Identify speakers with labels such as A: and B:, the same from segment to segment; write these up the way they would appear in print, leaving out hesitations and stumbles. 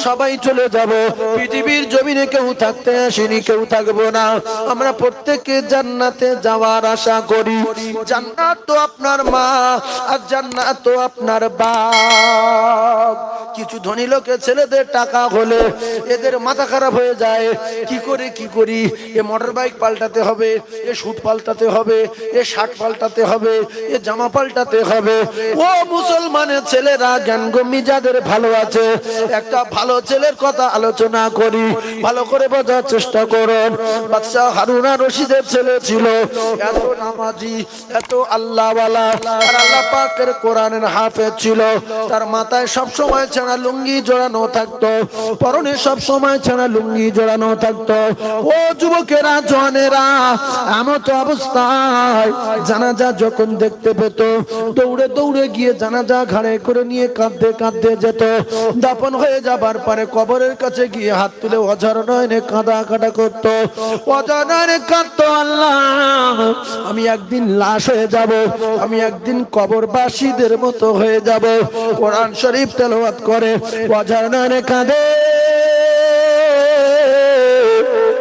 A: সবাই চলে যাব, পৃথিবীর জমিনে কেউ থাকতে আসেনি, কেউ থাকবো না। আমরা প্রত্যেকে জান্নাতে যাওয়ার আশা করি। জান্নাত তো আপনার মা, আর জান্নাত তো আপনার বাপ। কিছু ধনী লোকের ছেলেদের টাকা হলে এদের মাথা খারাপ হয়ে যায়, কি করি, এ মোটর বাইক পাল্টাতে হবে, এ শুট পাল্টাতে হবে, এ শার্ট পাল্টাতে হবে, এ জামা পাল্টাতে হবে। ও মুসলমানের ছেলেরা, জ্ঞানগম্যী যাদের ভালো আছে, একটা ভালো ছেলের কথা আলোচনা করি, ভালো করে বোঝার চেষ্টা করুন। বাদশা হারুন আর রশিদের ছেলে ছিল, এত নামাজি, এত আল্লাহওয়ালা, আর আল্লাহ পাকের কোরআনের হাফেজ ছিল। তার মাথায় সব সময় ছেঁড়া লুঙ্গি জড়ানো থাকতো, পরনে সব সময় ছেঁড়া লুঙ্গি জড়ানো থাকতো। ও যুবকেরা, জওয়ানেরা, এমত অবস্থায় জানাজা যখন দেখতে পেত, দৌড়ে দৌড়ে গিয়ে জানাজা ঘাড়ে করে নিয়ে কাঁদতে কাঁদতে যেত। দাফন হয়ে যাবার পরে কবরের কাছে গিয়ে হাত তুলে অঝর নয়নে কাঁদা কাটা করতো, অঝর নয়নে কাঁদতো, আল্লাহ আমি একদিন লাশ হয়ে যাব, আমি একদিন কবরবাসীদের মতো হয়ে যাব। কোরআন শরীফ তেলাওয়াত করে অঝর নয়নে কাঁদে,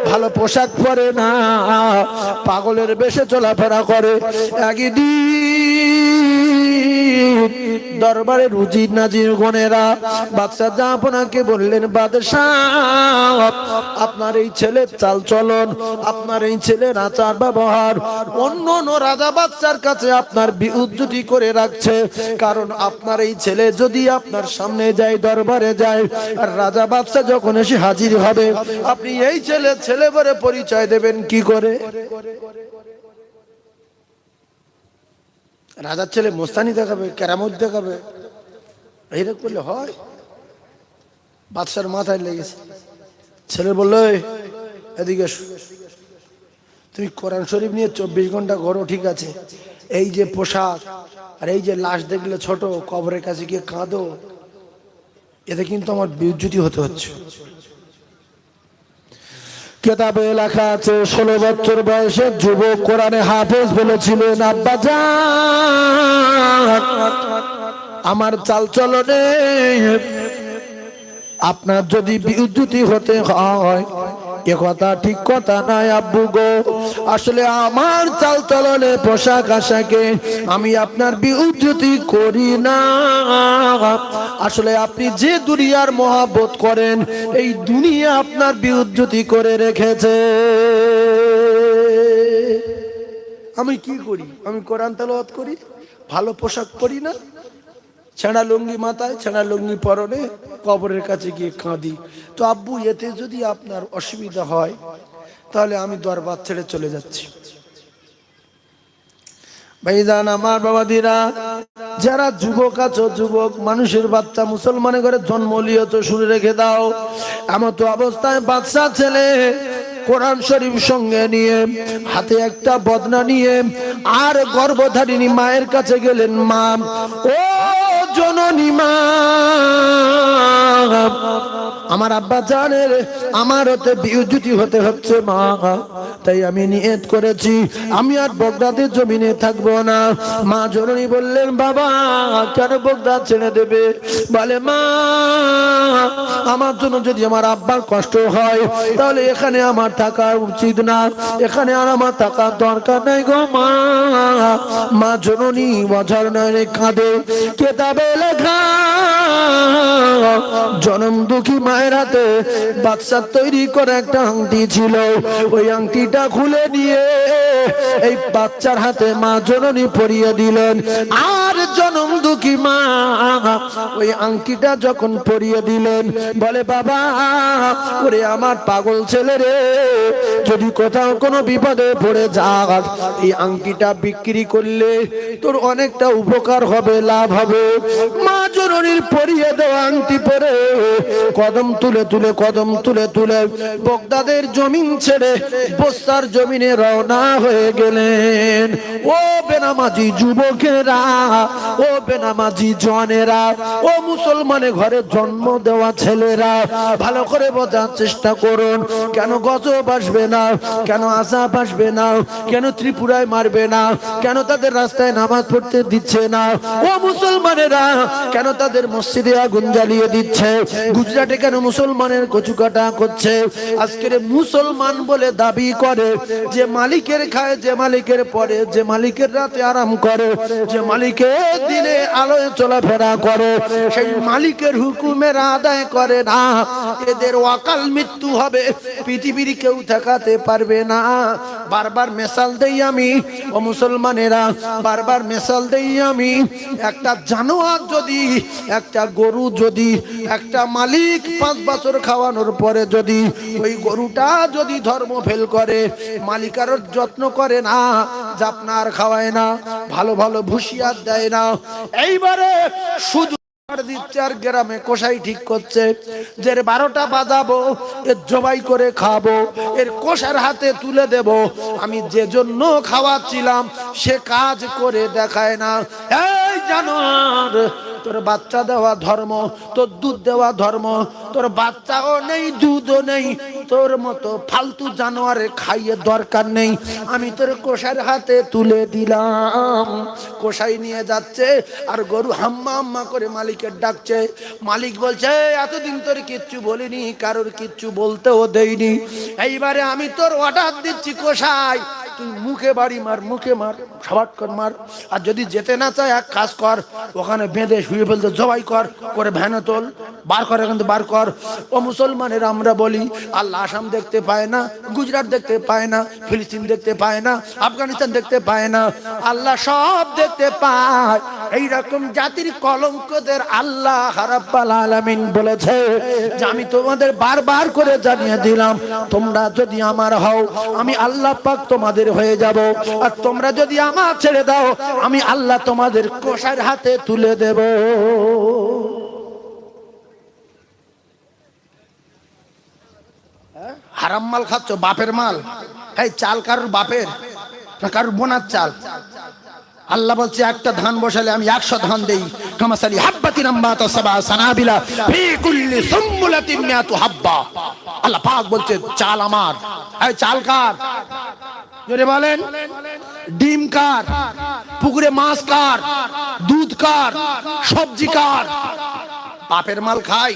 A: ভালো পোশাক পরে না, পাগলের বেশে চলাফেরা করে। একদিন দরবারে রুজি নাজির গনেরা বাদশা জাহাপনাকে বললেন, বাদশাহ আপনার এই ছেলের চাল চলন, আপনার এই ছেলের আচার ব্যবহার অন্য অন্য রাজা বাদশার কাছে আপনার বিউজ্জতি করে রাখছে। কারণ আপনার এই ছেলে যদি আপনার সামনে যায়, দরবারে যায়, আর রাজা বাদশা যখন এসে হাজির হবে, আপনি এই ছেলে বলে পরিচয় দেবেন কি করে? রাজার ছেলে মোস্তানি দেখাবে, কেরামত দেখাবে, এইরকম করলে হয়? বাদশার মাথায় লেগেছে। ছেলে বললো, এদিকে তুমি কোরআন শরীফ নিয়ে 24 ঘন্টা ঘরো, ঠিক আছে, এই যে পোশাক আর এই যে লাশ দেখলে ছোট, কবরের কাছে গিয়ে কাঁদো, এতে কিন্তু আমার বিউজ্জতি হতে হচ্ছে। কিতাবে লেখা আছে 16 বছর বয়সের যুবক কোরআনে হাফেজ বলেছিলেন, আব্বাজান আমার চালচলনে আপনার যদি বিউজ্জতি হতে হয়, এ কথা ঠিক কথা নয় আব্বু গো। আসলে আমার চালচলনে, পোশাক আশাকে আমি আপনার বিউজ্জতি করি না। আসলে আপনি যে দুনিয়ার মহব্বত করেন, এই দুনিয়া আপনার বিউজ্জতি করে রেখেছে। আমি কি করি? আমি কোরআন তেলাওয়াত করি, ভালো পোশাক পরি না, ছেঁড়া লুঙ্গি মাথায়, ছেঁড়া লুঙ্গি পরনে, কবরের কাছে গিয়ে কাঁদি। তো আব্বু, এতে যদি আপনার অসুবিধা হয়, তাহলে আমি দরবার ছেড়ে চলে যাচ্ছি। ভাইজান আমার বাবাদিরা, যারা যুবক আছো, যুবক মানুষের বাচ্চা মুসলমানের ঘরে জন্ম লিয়েছো, শুনে রেখে দাও, এমত অবস্থায় বাচ্চা ছেলে কোরআন শরীফ সঙ্গে নিয়ে, হাতে একটা বদনা নিয়ে, আর গর্ভধারিণী মায়ের কাছে গেলেন। মা, ও জননী মা, আমার আব্বা জানের আমার হতে বিউজ্জতি হতে হচ্ছে মা, তাই আমি নিয়ত করেছি আমি আর বগদাদের জমিনে থাকবো না। মা জননী বললেন, বাবা কেন বগদাদ ছেড়ে দেবে? বলে, মা আমার জন্য যদি আমার আব্বার কষ্ট হয়, তাহলে এখানে আমার থাকা উচিত না, এখানে আর আমার থাকার দরকার নাই গো মা। মা জননী অঝর নয়নে কাঁদে। কিতাবে লেখা জনম দুঃখী মায়ের হাতে বাদশার তৈরি করে একটা আংটি ছিল, ওই আংটিটা খুলে নিয়ে এই বাচ্চার হাতে মা জননী পরিয়ে দিলেন। আর জনম দুঃখী মা ওই আংটিটা যখন পরিয়ে দিলেন, বলে, বাবা ওরে আমার পাগল ছেলে রে, যদি কোথাও কোনো বিপদে পড়ে যাস, এই আংটিটা বিক্রি করলে তোর অনেকটা উপকার হবে, লাভ হবে। মা জননীর পরিয়ে দেওয়া আংটি পরে কদম তুলে তুলে, কদম তুলে তুলে বগদাদের জমিন ছেড়ে বস্তার জমিনে রওনা হয়ে গেলেন। ও বেনামাজি যুবকেরা, ও বেনামাজি জওয়ানেরা, ও মুসলমানের ঘরে জন্ম দেওয়া ছেলেরা, ভালো করে বোঝার চেষ্টা করুন। কেন গজব আসবে না? কেন আযাব আসবে না? কেন ত্রিপুরায় মারবে না? কেন তাদের রাস্তায় নামাজ পড়তে দিচ্ছে না? ও মুসলমানেরা, কেন তাদের মসজিদে আগুন জ্বালিয়ে দিচ্ছে? গুজরাট কাটে কেন? মুসলমানের কচু কাটা করছে। আজকের মুসলমান বলে দাবি করে, যে মালিকের খায়, যে মালিকের পরে, যে মালিকের রাতে আরাম করে, যে মালিকের দিনে আলোয় চলাফেরা করে, সেই মালিকের হুকুমের আদায় করে না। এদের অকাল মৃত্যু হবে, পৃথিবীর কেউ ঠেকাতে পারবে না। বারবার মেসাল দেই আমি, ও মুসলমানেরা, বারবার মেসাল দেই আমি। একটা জানোয়ার যদি, একটা গরু যদি, একটা মালিক 5 বছর খাওয়ানোর পরে যদি ওই গরুটা যদি ধর্ম ফেল করে, মালিক আর যত্ন করে না, জাপনার খাওয়ায় না, ভালো ভালো ভুসিয়ার দেয় না, এইবারে শুধু দিচ্ছে আর গ্রামে কষাই ঠিক করছে যে 12টা বাজাবো, এর জবাই করে খাবো, এর কষার হাতে তুলে দেব। আমি যে জন্য খাওয়াচ্ছিলাম সে কাজ করে দেখায় না। এই জানোয়ার, তোর বাচ্চা দেওয়া ধর্ম, তোর দুধ দেওয়া ধর্ম, তোর বাচ্চাও নেই, দুধও নেই, তোর মতো ফালতু জানোয়ারে খাইয়ে দরকার নেই। আমি তোর কষার হাতে তুলে দিলাম। কষাই নিয়ে যাচ্ছে আর গরু হাম্মা হাম্মা করে মালিকের ডাকছে। মালিক বলছে, এতদিন তোর কিচ্ছু বলিনি, কারোর কিচ্ছু বলতেও দেইনি, এইবারে আমি তোর অর্ডার দিচ্ছি কষাই, তুই মুখে বাড়ি মার, মুখে মার, সাবাট কর মার। আর যদি যেতে না চায় এক কাজ কর, ওখানে বেঁধে শুয়ে ফেলতে, জবাই কর, করে ভ্যানে তোল, বার করে কিন্তু বার কর। ও মুসলমানের আমরা বলি, আল্লাহ আসাম দেখতে পায় না, গুজরাট দেখতে পায় না, ফিলিস্তিন দেখতে পায় না, আফগানিস্তান দেখতে পায় না, আল্লাহ সব দেখতে পায়। এইরকম জাতির কলঙ্কদের আল্লাহ রাব্বুল আলামিন বলেছে যে আমি তোমাদের বারবার করে জানিয়ে দিলাম, তোমরা যদি আমার হও আমি আল্লাহ পাক তোমাদের হয়ে যাব, আর তোমরা যদি আমার ছেড়ে দাও আমি আল্লাহ তোমাদের কষার হাতে তুলে দেব। হারাম মাল খাচ্ছ, বাপের মাল। এই চাল কারুর বাপের না কারুর বোনার চাল? আল্লাহ বলছে একটা ধান বসালে আমি 100 ধান দেই। কামাসালি হাব্বাতিন আম্বাতা সাবা সানাবিলা ফি কুল্লি সুম্বুলাতিন মিয়াতু হাব্বা। আল্লাহ পাক বলছে চাল আমার। এই চাল কার? জোরে বলেন। ডিম কার? পুকুরে মাছ কার? দুধ কার? সবজি কার? বাপের মাল খাই।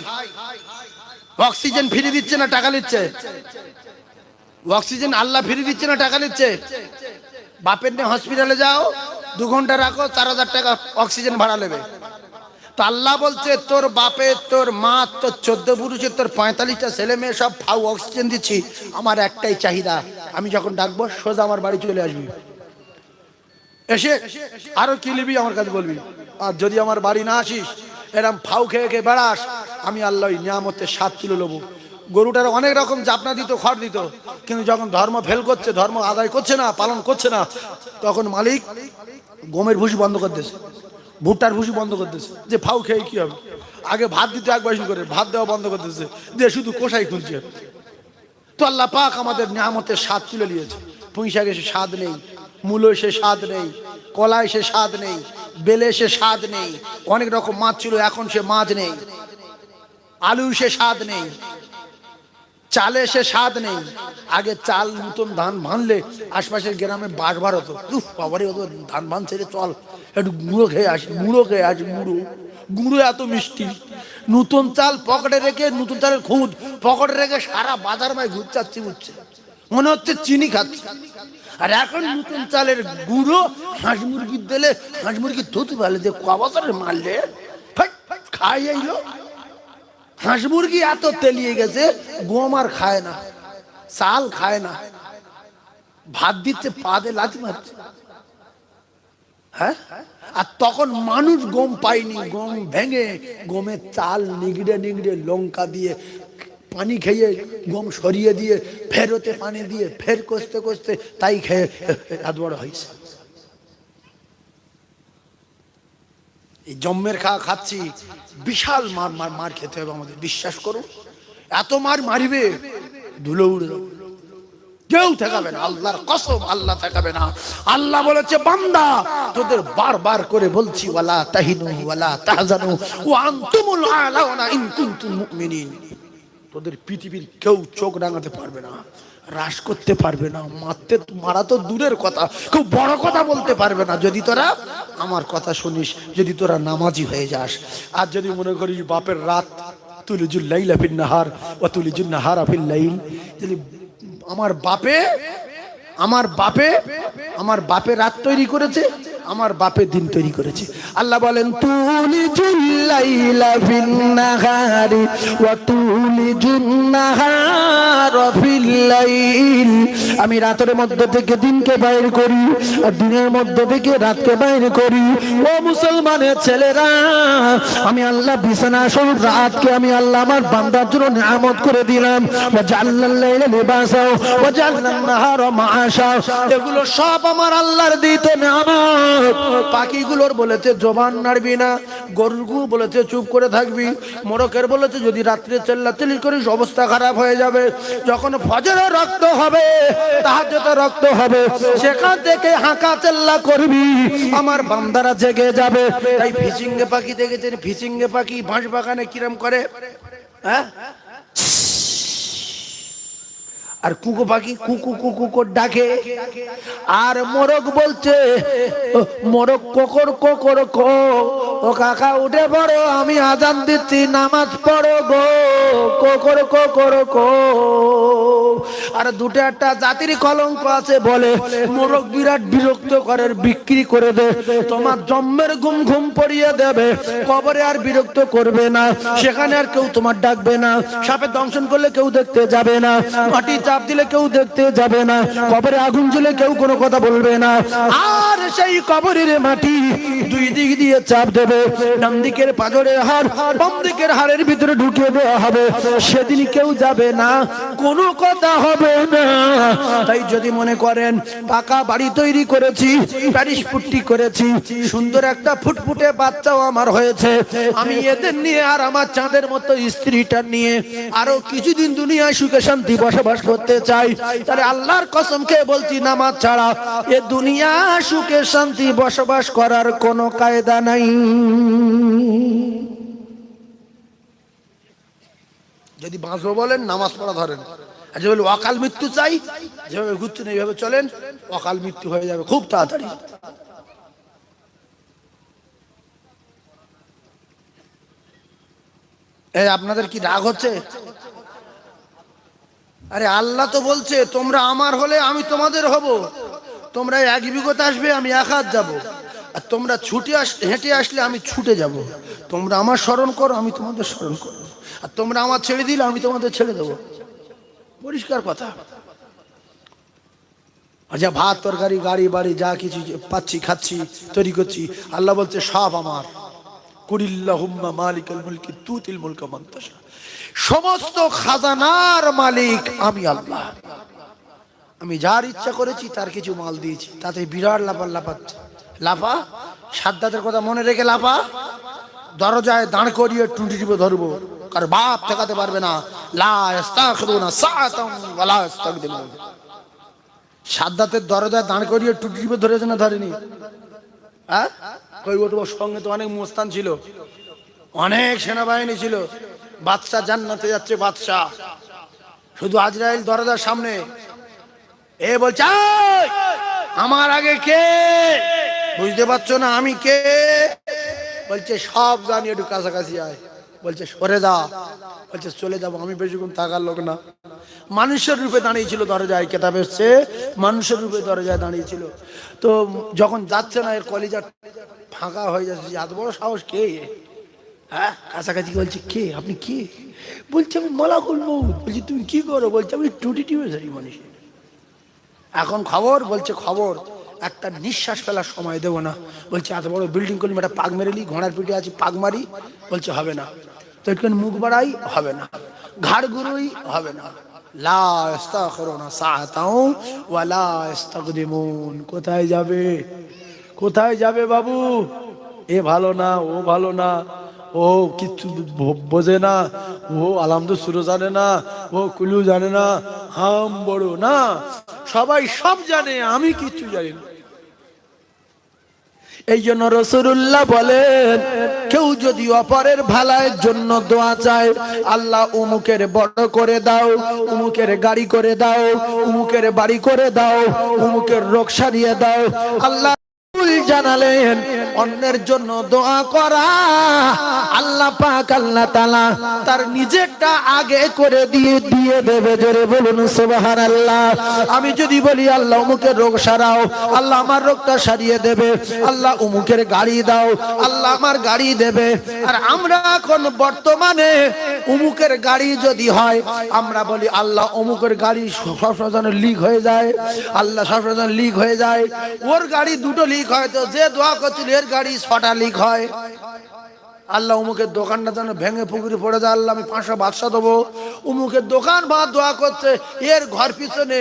A: অক্সিজেন ফ্রি দিচ্ছে না টাকা নিচ্ছে? অক্সিজেন আল্লাহ ফ্রি দিচ্ছে না টাকা নিচ্ছে? বাপের নিয়ে হসপিটালে যাও, 2 ঘন্টা রাখো, 4000 টাকা অক্সিজেন ভাড়া নেবে। তো আল্লাহ বলছে তোর বাপের, তোর মা, তোর 14 পুরুষের, তোর 45টা ছেলে মেয়ে সব ফাউ অক্সিজেন দিচ্ছি, আমার একটাই চাহিদা, আমি যখন ডাকবো সোজা আমার বাড়ি চলে আসবি, এসে আরো কি নিবি আমার কাছে বলবি। আর যদি আমার বাড়ি না আসিস, এরম ফাউ খেয়ে খেয়ে বেড়াস, আমি আল্লাহ নিয়ামতের স্বাদ তুলে নেবো। গরুটার অনেক রকম জাপনা দিত, খড় দিত, কিন্তু যখন ধর্ম ফেল করছে, ধর্ম আদায় করছে না, পালন করছে না, তখন মালিক গমের ভুসি বন্ধ করে দিয়েছে, ভুট্টার ভুসি বন্ধ করে দিয়েছে, যে ফাউ খেয়ে কি হবে। আগে ভাত দিতে 1 বাসন করে, ভাত দেওয়া বন্ধ করে দিয়েছে, দিয়ে শুধু কষাই খুঁজছে। তো আল্লাহ পাক আমাদের নিয়ামতের স্বাদ তুলে নিয়েছে। পুঁই শাকে সে স্বাদ নেই, মূলো সে স্বাদ নেই, কলায় সে স্বাদ নেই, বেলে সে স্বাদ নেই, অনেক রকম মাছ ছিল এখন সে মাছ নেই, আলু সে স্বাদ নেই, চালে সে স্বাদ নেই। আগে চাল নতুন ধান ভানলে আশপাশের গ্রামে বাস বার হতো, বাবারে ধান ভান ছেড়ে চল একটু গুঁড়ো খেয়ে আসি, গুঁড়ো খেয়ে আসি, গুঁড়ো গুঁড়ো এত মিষ্টি। নতুন চাল পকেটে রেখে, নতুন চালের খুদ পকেটে রেখে সারা বাজার মায় ঘুরচাচ্ছি, ঘুরছে, মনে হচ্ছে চিনি খাচ্ছে। আর এখন নতুন চালের গুঁড়ো হাঁস মুরগির দিলে হাঁস মুরগির ধুতে পারলে যে কবছরের মারলে খাই আইলো। হাঁস মুরগি এত তেলিয়ে গেছে, গম আর খায় না, চাল খায় না, ভাত দিচ্ছে পা দিয়ে লাথি মারছে। হ্যাঁ, আর তখন মানুষ গম পায়নি, গম ভেঙে গমের চাল নিগড়ে নিগড়ে লঙ্কা দিয়ে পানি খেয়ে গম সরিয়ে দিয়ে ফেরতে পানি দিয়ে ফের কষতে কষতে তাই খেয়ে এত বড় হয়েছে। এই জম্মের খাচ্ছি, বিশাল মার মার মার খেতে হবে আমাদের, বিশ্বাস করুন। এত মার মারিবে ধুলো উড়ে যাবে, কেউ ঠেকাবে না, আল্লাহর কসম আল্লাহ ঠেকাবে না। আল্লাহ বলেছে বান্দা তোদের বারবার করে বলছি, ওয়ালা তাহিনু ওয়ালা তাহজানু ওয়া আনতুমুল আলাউনা ইন কুনতুম মুমিনিন। তোদের পৃথিবীর কেউ চোখ রাঙাতে পারবে না, হ্রাস করতে পারবে না, মারা তো দূরের কথা, কেউ বড় কথা বলতে পারবে না, যদি তোরা আমার কথা শুনিস, যদি তোরা নামাজি হয়ে যাস। আর যদি মনে করিস বাপের রাত তুলিজুল লাইলা ফিন নাহার ওয়া তুলিজুন নাহারা ফিল লাইল। আমার বাপে রাত তৈরি করেছে, আমার বাপে দিন তৈরি করেছে। আল্লাহ বলেন তুলিজুল লাইলা ফিন নাহারি ওয়া তুলিজুন নাহারা ফিল লাইল। আমি রাতের মধ্যে থেকে দিনকে বাইর করি আর দিনের মধ্যে থেকে রাতকে বাইর করি। ও মুসলমানের ছেলেরা, আমি আল্লাহ বিছানা স্বরূপ রাতকে আমি আল্লাহ আমার বান্দার জন্য নিয়ামত করে দিলাম। ওয়া জাআলনাল লাইলা লিবাসা ওয়া জাআলনান নাহারা মাআশা। এগুলো সব আমার আল্লাহর দিতে নিয়ামত। পাখিগুলোর বলেছে জবান নাড়বি না, গরুগুলো বলেছে চুপ করে থাকবি, মোরকের বলেছে যদি রাত্রে চিল্লাচিল্লি করিস অবস্থা খারাপ হয়ে যাবে। যখন ফজরে রক্ত হবে, তাহাজ্জুদে রক্ত হবে, সেখান থেকে হাঁকা চিল্লা করবি, আমার বান্দারা জেগে যাবে। তাই ফিচিঙ্গে পাখি দেখেছেন? ফিচিঙ্গে পাখি বাঁশ বাগানে কিরম করে, হ্যাঁ? আর কুকু পাখি কুকু কুকু করে ডাকে। আর মোরগ বলছে, মোরগ কোকর কোকর কো, ও কাকা উঠে পড়ো, আমি আজান দিচ্ছি, নামাজ পড়ো গো, কোকর কোকর কো। আর দুটো একটা জাতির কলঙ্ক আছে, বলে মোরগ বিরাট বিরক্ত করে, বিক্রি করে দে, তোমার জন্মের ঘুম ঘুম পড়িয়ে দেবে, কবরে আর বিরক্ত করবে না, সেখানে আর কেউ তোমার ডাকবে না, সাপে দংশন করলে কেউ দেখতে যাবে না, মাটি চাপ দিলে কেউ দেখতে যাবে না, কবরে আগুন জ্বলে কেউ কোনো কথা বলবে না। আর সেই কবরের মাটি দুই দিক দিয়ে চাপ দেবে, ডান দিকের পাঁজরের হাড় বাম দিকের হাড়ের ভিতরে ঢুকিয়ে দেওয়া হবে, সেদিন কেউ যাবে না, কোনো কথা হবে না। তাই যদি মনে করেন পাকা বাড়ি তৈরি করেছি, প্যারিস পুট্টি করেছি, সুন্দর একটা ফুটফুটে বাচ্চাও আমার হয়েছে, আমি এদের নিয়ে আর আমার চাঁদের মতো স্ত্রীটা নিয়ে আরো কিছুদিন দুনিয়ায় সুখে শান্তি বসবাস করতে চাই, তাহলে আল্লাহর কসম খেয়ে বলছি, নামাজ ছাড়া এ দুনিয়া সুখে শান্তি বসবাস করার কোনো কায়দা নাই। যদি বাঁচবো বলেন নামাজ পড়া ধরেন, আর যে বলি অকাল মৃত্যু চাই, যেভাবে ঘুরছেন এইভাবে চলেন, অকাল মৃত্যু হয়ে যাবে খুব তাড়াতাড়ি। এই আপনাদের কি রাগ হচ্ছে? আরে আল্লাহ তো বলছে তোমরা আমার হলে আমি তোমাদের হব, তোমরা এক বিগত আসবে আমি এক হাত যাবো, আর তোমরা হেঁটে আসলে আমি ছুটে যাব, তোমরা আমার স্মরণ করো আমি তোমাদের স্মরণ করবো, আর তোমরা আমার ছেড়ে দিলে আমি তোমাদের ছেড়ে দেবো। পরিষ্কার কথা। আচ্ছা, ভাত তরকারি গাড়ি বাড়ি যা কিছু পাচ্ছি খাচ্ছি তৈরি করছি, আল্লাহ বলছে সব আমার। কুলিল্লাহুম্মা মালিকাল মুলকি তুতিল মুলকা মান তাশা। সমস্ত খাজানার মালিক আমি আল্লাহ, আমি যার ইচ্ছা করেছি তার কিছু মাল দিয়েছি, তাতে বিরাট লাফাচ্ছে। লাফা, সাদ্দাতের কথা মনে রেখে লাফা, দরজায় দাঁড় করিয়ে টুটি টিপে ধরবো, কার বাপ ঠেকাতে পারবে না। লা ইস্তাখিরুনা সাআতাম ওয়া লা ইস্তাকদিমুন। সাদ্দাতের দরজায় দাঁড় করিয়ে টুটি টিপে ধরেছে না ধরেনি? হ্যাঁ, কই ওর সঙ্গে তো অনেক মোস্তান ছিল, অনেক সেনাবাহিনী ছিল। বাদশা জান্নাতে যাচ্ছে, বাদশা শুধু আজরাইল দরজার সামনে, এ বলছে আমার আগে কে, বুঝতে পারছো না আমি কে? বলছে সব জানি, একটু কাছাকাছি আয়। বলছে সরে যা, বলছে চলে যাবো, আমি বেশিক্ষণ থাকার লোক না। মানুষের রূপে দাঁড়িয়েছিল দরজায়, কেতাব এসছে মানুষের রূপে দরজায় দাঁড়িয়েছিল। তো যখন যাচ্ছে না, এর কলিজা ফাঁকা হয়ে যাচ্ছে, এত বড় সাহস কে? হ্যাঁ, কাছাকাছি বলছে কে আপনি কে? বলছে আমি মালাকুল মউত। বলছি তুমি কি করো? বলছে আমি টুটি টিপে ধরি মানুষের। এখন খবর? বলছে খবর, একটা নিঃশ্বাস ফেলার সময় দেবো না। বলছে এত বড় বিল্ডিং করলি, একটা পাক মেরেলি, ঘোড়ার পিঠে আছি পাক মারি। বলছে হবে না। তো একটু মুখ বাড়াই, হবে না। ঘাড় গুরুই, হবে না। লা ইস্তাখিরুনা সাআতাও ওয়া লা ইস্তাকদিমুন। কোথায় যাবে? কোথায় যাবে বাবু? এ ভালো না, ও ভালো না, ও কিচ্ছু বোঝে না, ও আলহামদুলিল্লাহ সুরো জানে না, ও কুলু জানে না, হাম বড় না, সবাই সব জানে, আমি কিচ্ছু জানি না। এই জন্য রাসূলুল্লাহ বলেন, কেউ যদি অপরের ভালার জন্য দোয়া চায়, আল্লাহ উমুকের বড় করে দাও, উমুকের গাড়ি করে দাও, উমুকের বাড়ি করে দাও, উমুকের রোগ সারিয়ে দাও, আল্লাহ জানালেন অন্যের জন্য দোয়া করা আল্লাহ পাক আল্লাহ তাআলা তার নিজেরটা আগে করে দিয়ে দেবে। জোরে বলুন সুবহানাল্লাহ। আমি যদি বলি আল্লাহ অমুকের রোগ সারাও, আল্লাহ আমার রোগটা সারিয়ে দেবে। আল্লাহ অমুকের গাড়ি দাও, আল্লাহ আমার গাড়ি দেবে। আর আমরা এখন বর্তমানে অমুকের গাড়ি যদি হয় আমরা বলি আল্লাহ অমুকের গাড়ি সবসময় যেন লিক হয়ে যায়, আল্লাহ সবসময় যেন লিক হয়ে যায়। ওর গাড়ি দুটো লিক হয়, তো যে দোয়া করছিল এর গাড়ি 6টা লিক হয়। আল্লাহ অমুকের দোকানটা যেন ভেঙে পুকুরে পড়ে যায়, আল্লাহ আমি 500 বাদশা দেবো। অমুকের দোকান বা দোয়া করছে এর ঘর পিছনে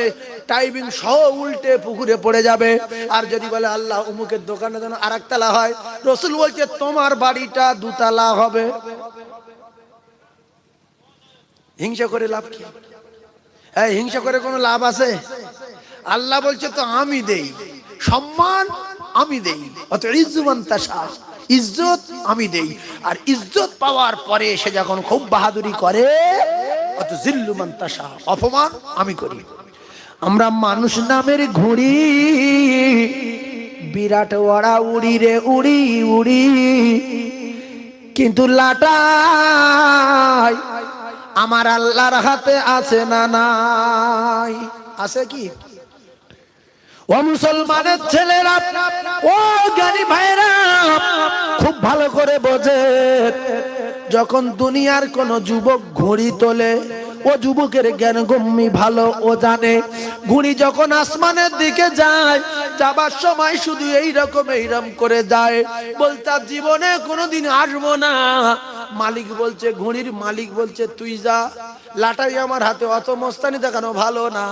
A: টাইমিং সহ উল্টে পুকুরে পড়ে যাবে। আর যদি বলে আল্লাহ অমুকের দোকানটা যেন আরেকতলা হয়, রসুল বলছে তোমার বাড়িটা 2তলা হবে। হিংসা করে লাভ কি? এই হিংসা করে কোনো লাভ আছে? আল্লাহ বলছে তো আমি দেই, সম্মান আমি দেই, অত ইজ্জুমান তাশা, ইজ্জত আমি দেই। আর ইজ্জত পাওয়ার পরে সে যখন খুব বাহাদুরি করে অত জিল্লুমান তাশা, অপমান আমি করি। আমরা মানুষ নামের ঘুড়ি, বিরাট ওড়া উড়ি রে উড়ি উড়ি, কিন্তু লাটাই আমার আল্লাহর হাতে আছে না নাই? আছে কি? ও মুসলমানের ছেলেরা, ও জ্ঞানী ভাইরা, খুব ভালো করে বোঝে, যখন দুনিয়ার কোন যুবক ঘুড়ি তোলে ও যুবকের জ্ঞান গম্যি ভালো, ও জানে ঘুড়ি যখন আসমানের দিকে যায় যাবার সময় শুধু এইরকম করে যায়, বলতে জীবনে কোনোদিন আসবো না। মালিক বলছে, ঘুড়ির মালিক বলছে তুই যা, লাটাই আমার হাতে, অত মস্তানি দেখানো ভালো না।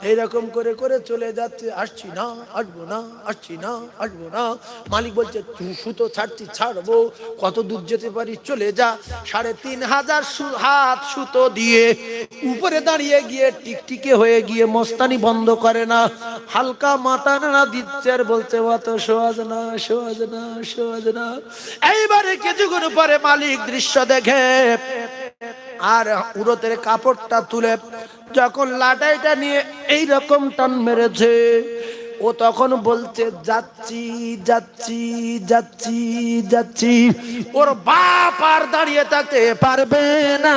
A: এইরকম করে করে চলে যাচ্ছে, আসছি না, আসবো না, আসছি না, আসবো না। মালিক বলছে তুই সুতো ছাড়ছি, ছাড়বো, কত দূর যেতে পারি চলে যা। 3500 হাত সুতো দিয়ে উপরে দাঁড়িয়ে গিয়ে টিকটিকে হয়ে গিয়ে মস্তানি বন্ধ করে না, হালকা মাথা নাড়া দিচ্ছে আর বলছে অত সহজ না, সহজ না, সহজ না। এইবারে কিছুক্ষণ পরে মালিক দৃশ্য দেখে আর উরতের কাপড়টা তুলে যখন লাটাইটা নিয়ে এইরকম টান মেরেছে, ও তখন বলছে যাচ্ছি যাচ্ছি যাচ্ছি যাচ্ছি। ওর বাপ আর দাঁড়িয়ে থাকতে পারবে না।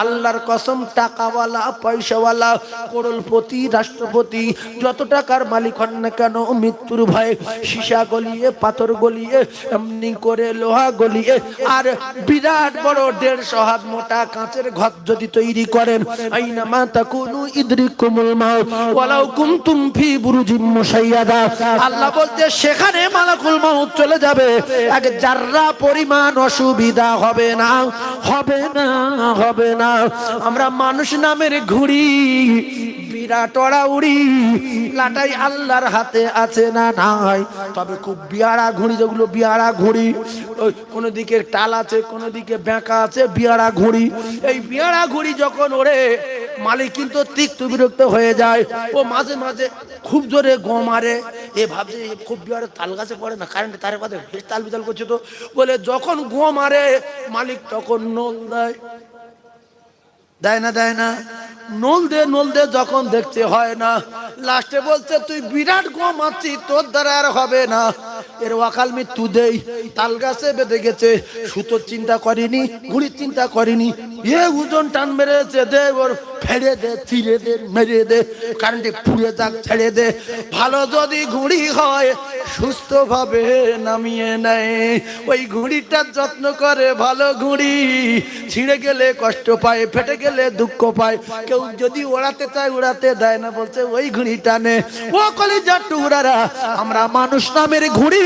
A: আল্লাহর কসম, টাকাওয়ালা, পয়সাওয়ালা, করোড়পতি, রাষ্ট্রপতি, যত টাকার মালিক হন না কেন, মৃত্যুর ভয়ে সীসা গলিয়ে, পাথর গলিয়ে, এমনি করে লোহা গলিয়ে আর বিরাট বড় 150 হাত মোটা কাঁচের ঘর যদি তৈরি করেন, আইনামা তাকুনু ইদরিকুমুল মাউত ওয়ালাউ কুনতুম ফি বুরুজিম মুশাইয়াদা, আল্লাহ বলতে সেখানে মালাকুল মাউত চলে যাবে, এক জাররা পরিমাণ অসুবিধা হবে না, হবে না, হবে না। আমরা মানুষ নামের ঘুড়ি, বিরাট ওড়া উড়ি, লাটাই আল্লাহর হাতে আছে না নাই? তবে খুব বিয়ারা ঘুড়ি, যেগুলো বিয়ারা ঘুড়ি, কোনো দিকে টাল আছে, কোনো দিকে বেঁকা আছে, বিয়ারা ঘুড়ি। এই বিয়ারা ঘুড়ি যখন ওড়ে মালিক কিন্তু তিক্ত বিরক্ত হয়ে যায়। ও মাঝে মাঝে খুব জোরে গো মারে, এ ভাবছে খুব বিয়ারে তাল গাছে পড়ে না, কারেন্টে তারের পাতে বেশ তাল বিতাল করছে, তো বলে যখন গো মারে মালিক তখন নল দেয়, দেয় না, দেয় না, নল দে যখন দেখতে হয় না, লাস্টে বলছে তুই বিরাট গো মারছি, তোর দ্বারা আর হবে না, এর ওয়াকাল মৃত্যু দেই। তাল গাছে বেঁধে গেছে, সুতোর চিন্তা করিনি, ঘুড়ির চিন্তা করিনি, এ ওজন টান মেরেছে, দে ওর ফেড়ে দে, ছিঁড়ে দে, মেরে দে, কারেন্টে পুড়ে যাক, ছেড়ে দে। ভালো যদি ঘুড়ি হয় সুস্থ ভাবে নামিয়ে নেয়, ওই ঘুড়িটার যত্ন করে। ভালো ঘুড়ি ছিঁড়ে গেলে কষ্ট পায়, ফেটে গেলে দুঃখ পায়, কেউ যদি ওড়াতে চায় উড়াতে দেয় না, বলছে ওই ঘুড়িটা নে। ও কলিজার টুকরারা, আমরা মানুষ নামের ঘুড়ি,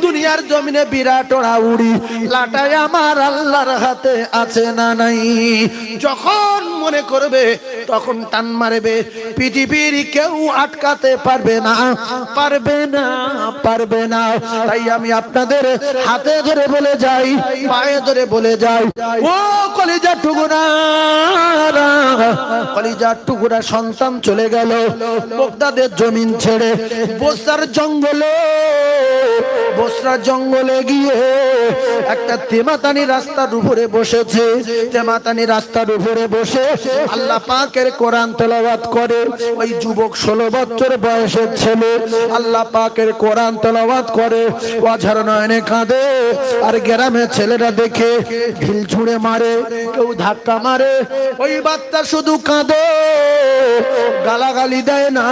A: দুনিয়ার জমিনে বিরাট ওড়া উড়ি, লাটাই আমার আল্লাহর হাতে আছে না নাই? যখন মনে করবে তখন টান মারবে, পৃথিবীর কেউ আটকাতে পারবে না, পারবে না, পারবে না। তাই আমি আপনাদের হাতে ধরে বলে যাই, পায়ে ধরে বলে যাই, ও কলিজার টুকরারা, কলিজার টুকরা সন্তান চলে গেল বাগদাদের জমিন ছেড়ে বসরার জঙ্গলে গিয়ে একটা তেমাতানি রাস্তার উপরে বসেছে। তেমাতানি রাস্তার উপরে বসে আল্লাহ পাকের কোরআন তেলাওয়াত করে। ওই যুবক 16 বছর বয়সের ছেলে আল্লাহ পাকের কোরআন তেলাওয়াত করে, অঝর নয়নে কাঁদে। আর গ্রামের ছেলেরা দেখে ঢিল ছুঁড়ে মারে, কেউ ধাক্কা মারে, ওই বাচ্চা শুধু কাঁদে, গালাগালি দেয় না,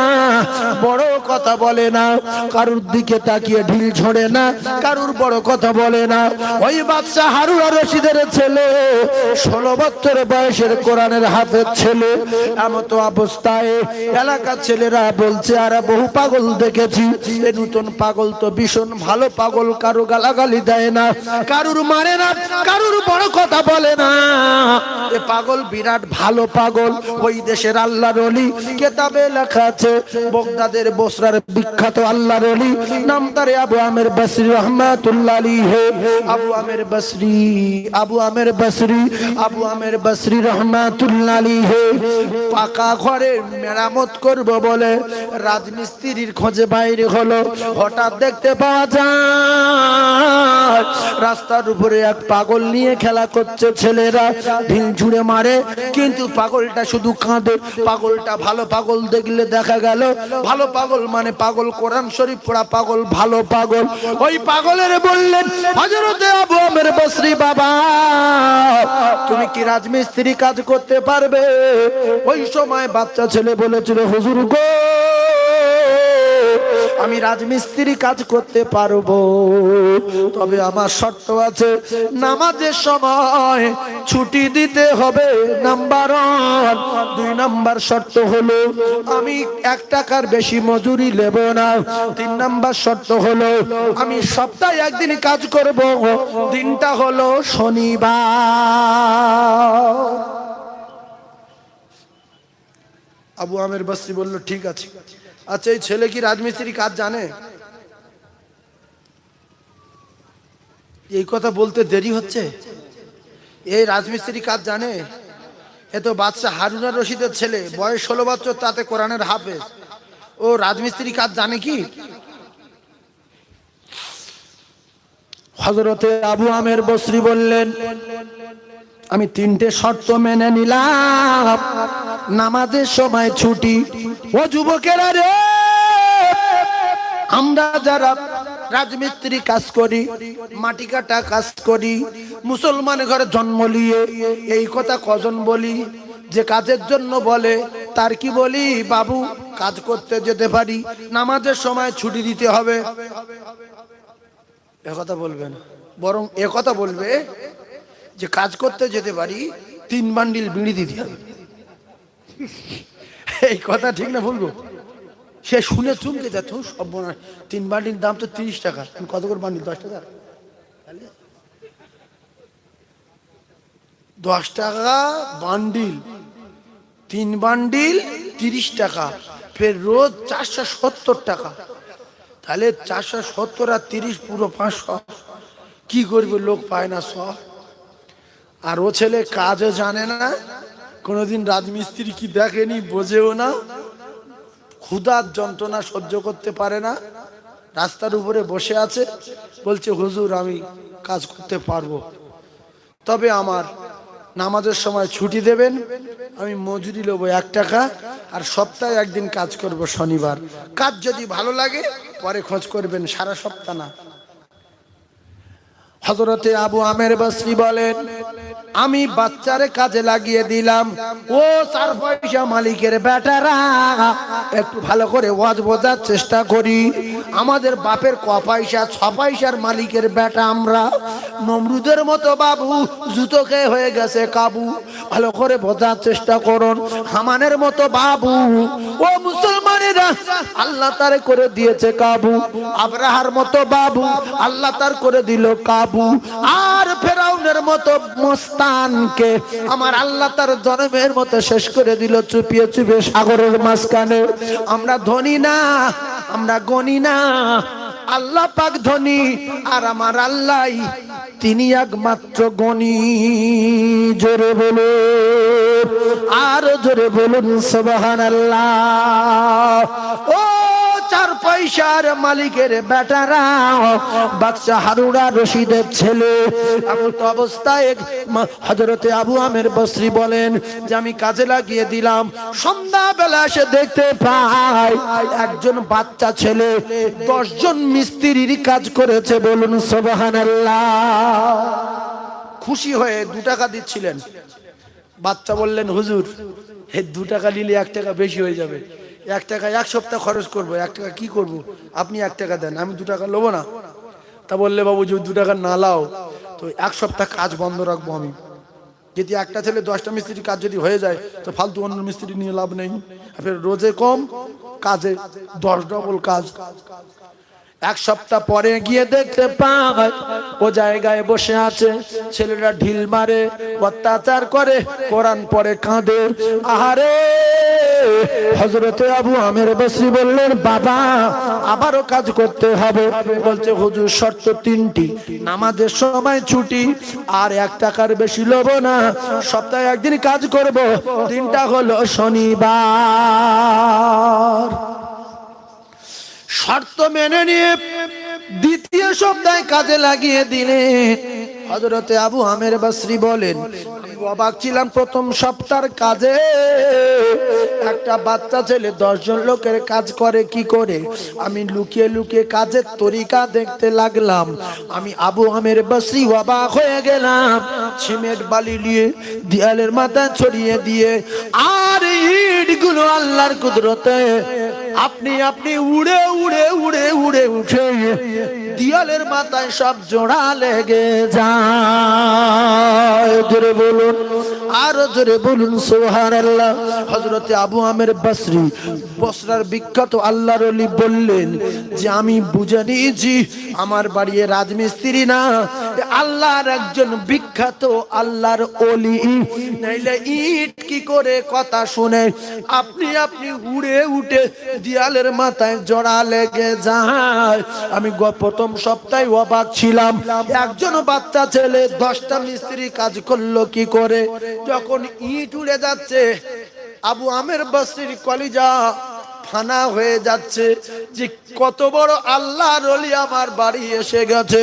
A: বড় কথা বলে না, কারুর দিকে তাকিয়ে ঢিল ছোড়ে না, কারুর বড় কথা বলে না। ওই বাচ্চা হারুন আর রশিদের ছেলে 16 বছর বয়সের কোরআনের হাফেজ ছেলে। এমতো অবস্থায় এলাকার ছেলেরা বলছে আর বহু পাগল দেখেছি, এ নতুন পাগল তো ভীষণ ভালো পাগল, কারু গালাগালি দেয় না, কারুর মারে না, কারুর বড় কথা বলে না, এ পাগল বিরাট ভালো পাগল। ওই দেশের আল্লাহর ওলি, কিতাবে লেখা আছে বাগদাদের বসরার বিখ্যাত আল্লাহর ওলি নাম তার আবু আমের বসরি রহমাতুল্লাহ আলাইহি। আবু আমের বসরি রহমাতুল্লাহ আলাইহি পাকা ঘরে মেরামত করব বলে রাজমিস্ত্রির খোঁজে বাইরে হলো। হঠাৎ দেখতে পাওয়া যায় রাস্তার উপরে এক পাগল নিয়ে খেলা করছে ছেলেরা, ঢিল ছুঁড়ে মারে, কিন্তু পাগলটা শুধু কাঁদে। পাগলটা ভালো পাগল দেখলে দেখা গেল ভালো পাগল মানে পাগল কোরআন শরীফ পড়া পাগল, ভালো পাগল। ওই পাগলের বললেন, হযরতে আবু আমের বসরি বাবা, তুমি কি রাজমিস্ত্রি কাজ করতে পারবে? ওই সময় বাচ্চা ছেলে বলেছিল, হুজুর গো, আমি রাজমিস্ত্রি কাজ করতে পারবো, তবে আমার শর্ত আছে, নামাজের সময় ছুটি দিতে হবে নাম্বার 1। 2 নাম্বার শর্ত হলো আমি 1 টাকার বেশি মজুরি নেব না। 3 নাম্বার শর্ত হলো আমি সপ্তাহে একদিন কাজ করব, দিনটা হলো শনিবার। আবু আমের বসরি বলল, ঠিক আছে। আচ্ছা, এই ছেলে কি রাজমিস্ত্রি কাজ জানে? এই কথা বলতে দেরি হচ্ছে, এই রাজমিস্ত্রি কাজ জানে? এ তো বাদশা হারুন আর রশিদের ছেলে, বয়স 16 বছর, তাতে কোরআনের হাফেজ, ও রাজমিস্ত্রি কাজ জানে কি? হযরতে আবু আমের বসরি বললেন, আমি 3টে শর্ত মেনে নিলাম। নামাজের সময় ছুটি। ও যুবকেরা রে, আমরা যারা রাজমিস্ত্রি কাজ করি, মাটি কাটা কাজ করি, মুসলমান ঘরে জন্ম নিয়ে এই কথা কজন বলি? যে কাজের জন্য বলে তার কি বলি, বাবু কাজ করতে যেতে পারি, নামাজের সময় ছুটি দিতে হবে, একথা বলবে না, বরং একথা বলবে যে কাজ করতে যেতে পারি, 3 বান্ডিল বিড়ি দিতে হবে। এই কথা ঠিক না বলবো? সে শুনে চমকে যাচ্ছে, সব 3 বান্ডিল দাম তো 30 টাকা, কত করে বান্ডিল? 10 টাকা। 10 টাকা বান্ডিল, 3 বান্ডিল 30 টাকা, ফের রোজ 470 টাকা। তাহলে 470 আর 30 পুরো 500। কি করবে, লোক পায় না সব। আর ও ছেলে কাজও জানে না, কোনোদিন রাজমিস্ত্রি কি দেখেনি, বোঝেও না, ক্ষুধার যন্ত্রণা সহ্য করতে পারে না, রাস্তার উপরে বসে আছে, বলছে, হুজুর আমি কাজ করতে পারবো, তবে আমার নামাজের সময় ছুটি দেবেন, আমি মজুরি নেবো 1 টাকা, আর সপ্তাহে একদিন কাজ করব, শনিবার। কাজ যদি ভালো লাগে পরে খোঁজ করবেন, সারা সপ্তাহ না। হযরতে আবু আমের বসরি বলেন, আমি বাচ্চারে কাজে লাগিয়ে দিলাম। ও 4 পয়সা মালিকের বেটারা, একটু ভালো করে ওয়াজ বোঝার চেষ্টা করি। আমাদের বাপের ক পয়সা, 6 পয়সার মালিকের বেটা আমরা। নমরুদের মতো বাবু জুতো খেয়ে হয়ে গেছে কাবু, ভালো করে বোঝার চেষ্টা করুন। হামানের মতো বাবু, ও মুসলমানেরা, আল্লাহ তার করে দিয়েছে কাবু। আব্রাহার মতো বাবু, আল্লাহ তার করে দিল কাবু। আর ফেরাউনের মতো মস্তানকে আমার আল্লাহ তার জন্মের মতো শেষ করে দিল, চুপিয়ে চুপিয়ে সাগরের মাঝখানে। আমরা ধনী না, আমরা গণি না, আল্লাহ পাক ধনী, আর আমার আল্লাহ তিনি একমাত্র গণী। জোরে বলে আর জোরে বলুন সুবহানাল্লাহ। ও চার পয়সার মালিকের বেটারা, বাদশা হারুন আর রশিদের ছেলে, এমত অবস্থায় হযরতে আবু আমের বসরি বলেন যে আমি কাজে লাগিয়ে দিলাম। সন্ধ্যাবেলা এসে দেখতে পাই একজন বাচ্চা ছেলে 10 জন মিস্ত্রির কাজ করেছে। বলুন সুবহানাল্লাহ। খুশি হয়ে 2 টাকা দিচ্ছিলেন। বাচ্চা বললেন হুজুর এই 2 টাকা নিলে 1 টাকা বেশি হয়ে যাবে, 1 টাকা 1 সপ্তাহ খরচ করবো, 1 টাকা কি করব, আপনি 1 টাকা দেন, আমি 2 টাকা নেবো না। তা বললে বাবু যদি 2 টাকা না লাও তো 1 সপ্তাহ কাজ বন্ধ রাখবো আমি। যদি একটা ছেলে 10টা মিস্ত্রির কাজ যদি হয়ে যায় তো ফালতু অন্য মিস্ত্রি নিয়ে লাভ নেই। আপনার রোজে কম কাজে 10 ডবল কাজ। 1 সপ্তাহ পরে গিয়ে দেখতে পায় ও জায়গায় বসে আছে, ছেলেরা ঢিল মারে, অত্যাচার করে, কোরআন পড়ে, কাঁদে। আহারে হযরতে আবু আমের বসরি বললেন বাবা আবারও কাজ করতে হবে। বলছে হুজুর শর্ত 3টি, নামাজের সময় ছুটি, আর 1 টাকার বেশি লব না, সপ্তাহে 1 দিন কাজ করব, দিনটা হলো শনিবার। শর্ত মেনে নিয়ে 2য় সপ্তাহে কাজে লাগিয়ে দিলেন। হযরতে আবু আমের বসরি বলেন আমি অবাক ছিলাম, প্রথম সপ্তাহের কাজে একটা বাচ্চা ছেলে 10 জন লোকের কাজ করে কি করে। আমি লুকিয়ে লুকিয়ে কাজের তরিকা দেখতে লাগলাম। আমি আবু আমের বসরি অবাক হয়ে গেলাম। সিমেন্ট বালি নিয়ে দেয়ালের মাথায় ছড়িয়ে দিয়ে আর ইটগুলো আল্লাহর কুদরতে আপনি আপনি উড়ে উড়ে উড়ে উড়ে উঠে দেয়ালের মাথায় সব জোড়া লেগে যায়। জোরে বলুন, আরো জোরে বলুন সুবহানাল্লাহ। হযরতে আবু আমের বসরি বসরার বিখ্যাত আল্লাহর ওলি বললেন যে আমি বুঝে নিয়েছি আমার বাড়ি রাজমিস্ত্রি না, আল্লাহর একজন বিখ্যাত আল্লাহর ওলি। নাইলে ইট কি করে কথা শুনে আপনি আপনি উড়ে উঠে দেয়ালের মাথায় জোড়া লেগে যায়। আমি প্রথম সপ্তাহে অবাক ছিলাম, একজন বাচ্চা ছেলে 10টা মিস্ত্রি কাজ করলো কি করে। যখন ইট উড়ে যাচ্ছে আবু আমের বসরির কলিজা ফানা হয়ে যাচ্ছে যে কত বড় আল্লাহর ওলি আমার বাড়ি এসে গেছে।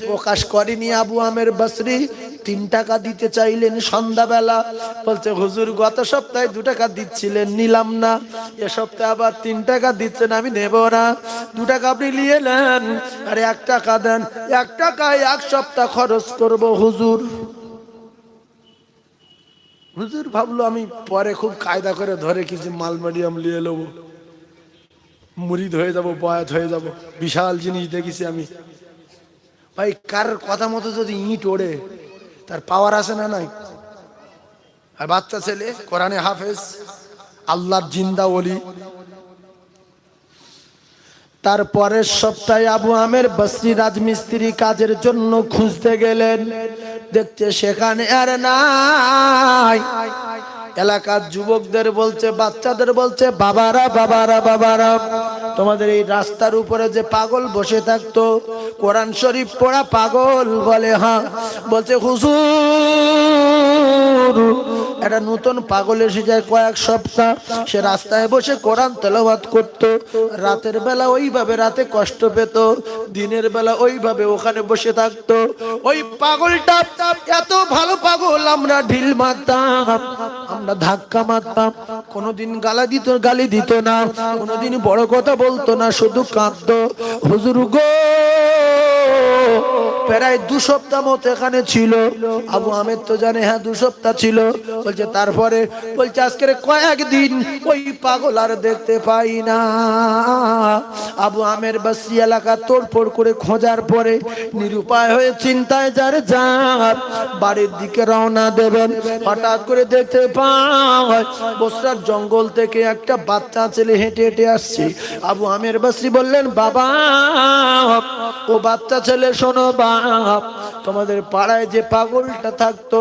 A: প্রকাশ করেনি আবু আমের বসরি। 3 টাকা দিতে চাইলেন সন্ধ্যাবেলা। বলছে হুজুর গত সপ্তাহে 2 টাকা দিচ্ছিলেন, নিলাম না, এ সপ্তাহে আবার 3 টাকা দিচ্ছেন, আমি নেব না। 2 টাকা আপনি নিয়ে নেন আর 1 টাকা দেন, 1 টাকায় 1 সপ্তাহ খরচ করব হুজুর। হুজুর ভাবলো আমি পরে খুব কায়দা করে ধরে কিছু মাল মিডিয়াম নিয়ে নেবো, মুরিদ হয়ে যাব, বয়াত হয়ে যাব, বিশাল জিনিস দেখেছি আমি। ভাই কার কথা মতো যদি ইট ওড়ে তার পাওয়ার আছে না নাই? আর বাচ্চা ছেলে কোরআনে হাফেজ, আল্লাহর জিন্দা ওলি। তারপরের সপ্তাহে আবু আমের বসরি রাজমিস্ত্রি কাজের জন্য খুঁজতে গেলেন। দেখতে সেখানে আর নাই। এলাকার যুবকদের বলছে, বাচ্চাদের বলছে বাবারা বাবারা বাবারা তোমাদের এই রাস্তার উপরে যে পাগল বসে থাকতো কোরআন শরীফ পড়া পাগল, বলে হ্যাঁ। বলছে হুজুর একটা নতুন পাগল এসে যায় কয়েক সপ্তাহ, সে রাস্তায় বসে কোরআন তেলাওয়াত করতো। রাতের বেলা ওইভাবে রাতে কষ্ট পেত, দিনের বেলা ওইভাবে ওখানে বসে থাকতো। ওই পাগলটা এত ভালো পাগল, আমরা ঢিল মারতাম, আমরা ধাক্কা মারতাম, কোনোদিন গালি দিত না, কোনোদিন বড় কথা বলতো না, শুধু কাঁদতো। হুজুর গো প্রায় 2 সপ্তাহ মতো এখানে ছিল। আবু আমের তো জানে হ্যাঁ 2 সপ্তাহ ছিল। বলছে তারপরে বলছে আজকের কয়েকদিন ওই পাগল আর দেখতে পাই না। আবু আমের বসরি এলাকা তোড়ফোড় করে খোঁজার পরে নিরুপায় হয়ে চিন্তায় যার যার বাড়ির দিকে রওনা দেবেন, হঠাৎ করে দেখতে পায় বসরার জঙ্গল থেকে একটা বাচ্চা ছেলে হেঁটে হেঁটে আসছে। আবু আমের বসরি বললেন বাবা ও বাচ্চা ছেলে শোনো বাপ, তোমাদের পাড়ায় যে পাগলটা থাকতো,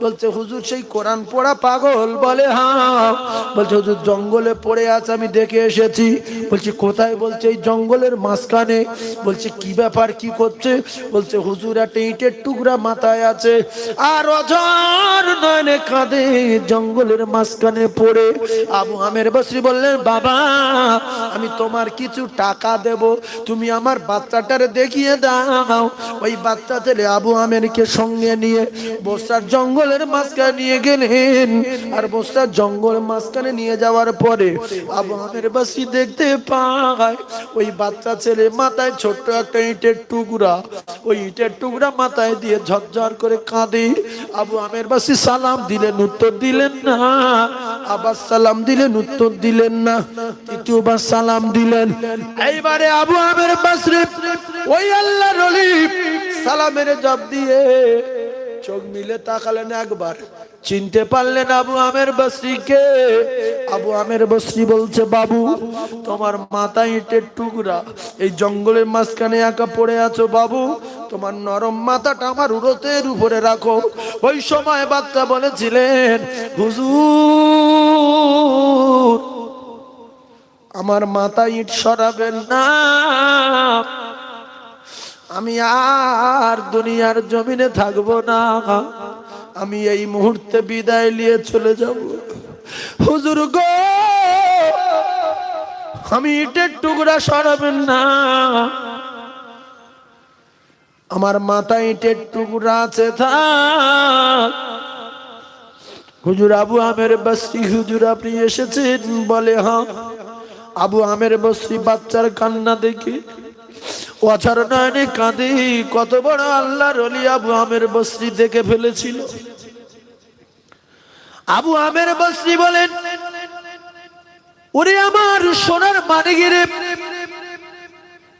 A: বলছে হুজুর সেই কোরআন পড়া পাগল? বলে হ্যাঁ। বলছে হুজুর জঙ্গলে পড়ে আছে, আমি দেখে এসেছি। বলছি কোথায়? বলছে এই জঙ্গলের মাঝখানে। বলছে কি ব্যাপার, কি করছে? বলছে হুজুর একটা ইটের টুকরা মাথায় আছে আর অঝর নয়নে কাঁদে জঙ্গলের মাঝখানে পড়ে। আবু আমের বসরি বললেন বাবা আমি তোমার কিছু টাকা দেব, তুমি আমার বাচ্চাটারে দেখিয়ে দাও। ওই বাচ্চা ছেলে আবু আমেরকে সঙ্গে নিয়ে বস্তার জঙ্গলের মাঝখানে নিয়ে গেলেন। আর বস্তার জঙ্গলের মাঝখানে নিয়ে যাওয়ার পরে আবু আমের বসরি দেখতে পায় ওই বাচ্চা ছেলে মাথায় ছোট্ট একটা ইটের টুকরা, ওই ইটের টুকরা মাথায় দিয়ে ঝরঝর করে কাঁদে। আবু আমের বসরি সালাম দিলেন, উত্তর দিলেন না। আবার সালাম দিলেন, উত্তর দিলেন না। তৃতীয়বার সালাম দিলেন। এইবারে আবু আমের বসরি ওই আল্লাহর ওলি সালামের জবাব দিয়ে চোখ মিলে তাকালেন একবার, চিনতে পারলেন আবু আমের বসরিকে। আবু আমের বসরি বলছে বাবু তোমার মাথায় ইটের টুকরা, এই জঙ্গলের মাঝখানে একা পড়ে আছো বাবু, তোমার নরম মাথাটা আমার উরতের উপরে রাখো। ওই সময় বাচ্চা বলেছিলেন হুজুর আমার মাথায় ইট সরাবেন না, আমি আর দুনিয়ার জমিনে থাকবো না, আমি এই মুহূর্তে বিদায় নিয়ে চলে যাব। হুজুর গো আমি ইটের টুকরা সরাবেন না, আমার মাথায় ইটের টুকরা আছে থাক। হুজুর আবু আমের বসরি হুজুর আপনি এসেছেন? বলে হ্যাঁ। আবু আমের বসরি বাচ্চার কান্না দেখে অঝর নয়নে কাঁদে। কত বড় আল্লাহর ওলি আবু আমের বসরি দেখে ফেলেছিল। আবু আমের বসরি বলেন ওরে আমার সোনার মানিগিরে,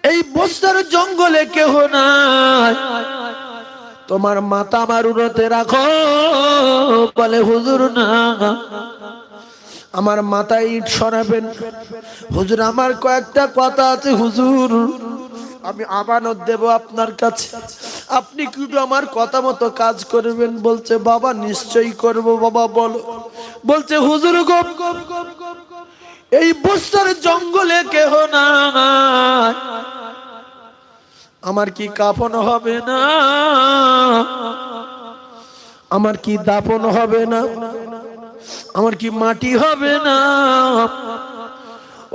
A: এই বস্তার জঙ্গলে কেহ নাই, তোমার মাথা আমার উরতে রাখো। বলে হুজুর না, আমার মাথায় ইট সরাবেন। হুজুর আমার কয়েকটা কথা আছে হুজুর, আমি আমানত দেব আপনার কাছে, আপনি কি আমার কথা মতো কাজ করবেন? বলছে বাবা নিশ্চয়ই করব। বাবা বলো। বলছে হুজুর গো এই বস্তার জঙ্গলে কেহ নাই, আমার কি কাফন হবে না? আমার কি দাফন হবে না? আমার কি মাটি হবে না?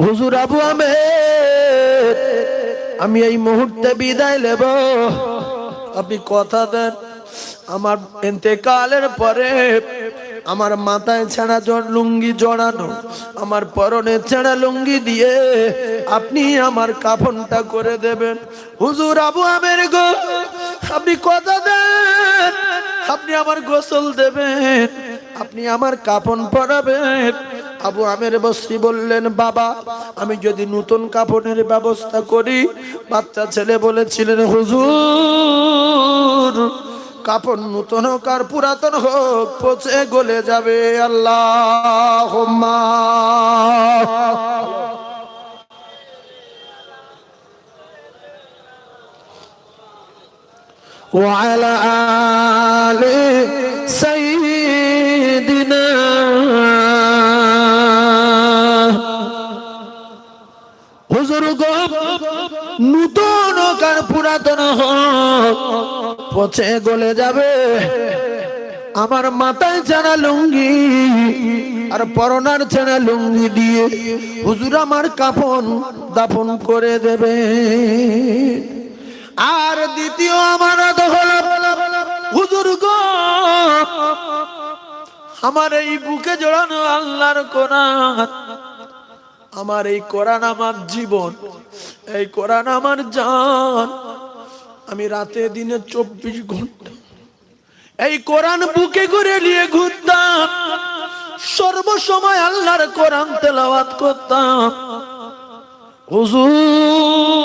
A: হুজুর আবু আমের আমি এই মুহূর্তে বিদায় নেব, আপনি কথা দেন আমার ইন্তেকালের পরে আমার মাথায় ছেঁড়া লুঙ্গি জড়ানো, আমার পরনে ছেঁড়া লুঙ্গি দিয়ে আপনি আমার কাফনটা করে দেবেন। হুজুর আবু আমের গো আপনি কথা দেন, আপনি আমার গোসল দেবেন, আপনি আমার কাফন পরাবেন। আবু আমের বসরি বললেন বাবা আমি যদি নতুন কাফনের ব্যবস্থা করি। বাচ্চা ছেলে বলেছিলেন হুজুর কাফন নতুন হোক আর পুরাতন হোক পচে গলে যাবে। আল্লাহুম্মা ওয়া আলা আলি সাইয়্যিদিনা। হুজুর গো নতুন হোক আর পুরাতন হোক পচে গলে যাবে, আমার মাথায় ছেঁড়া লুঙ্গি আর পরনার ছেঁড়া লুঙ্গি দিয়ে হুজুর আমার কাফন দাফন করে দেবে। আর দ্বিতীয় আমানত হলো হুজুর গো আমার এই বুকে জড়ানো আল্লাহর কোরআন, আমার এই কোরআন আমার জীবন, এই কোরআন আমার জান। আমি রাতে দিনে 24 ঘন্টা এই কোরআন বুকে করে নিয়ে ঘুরতাম, সর্বসময় আল্লাহর কোরআন তেলাওয়াত করতাম। হুজুর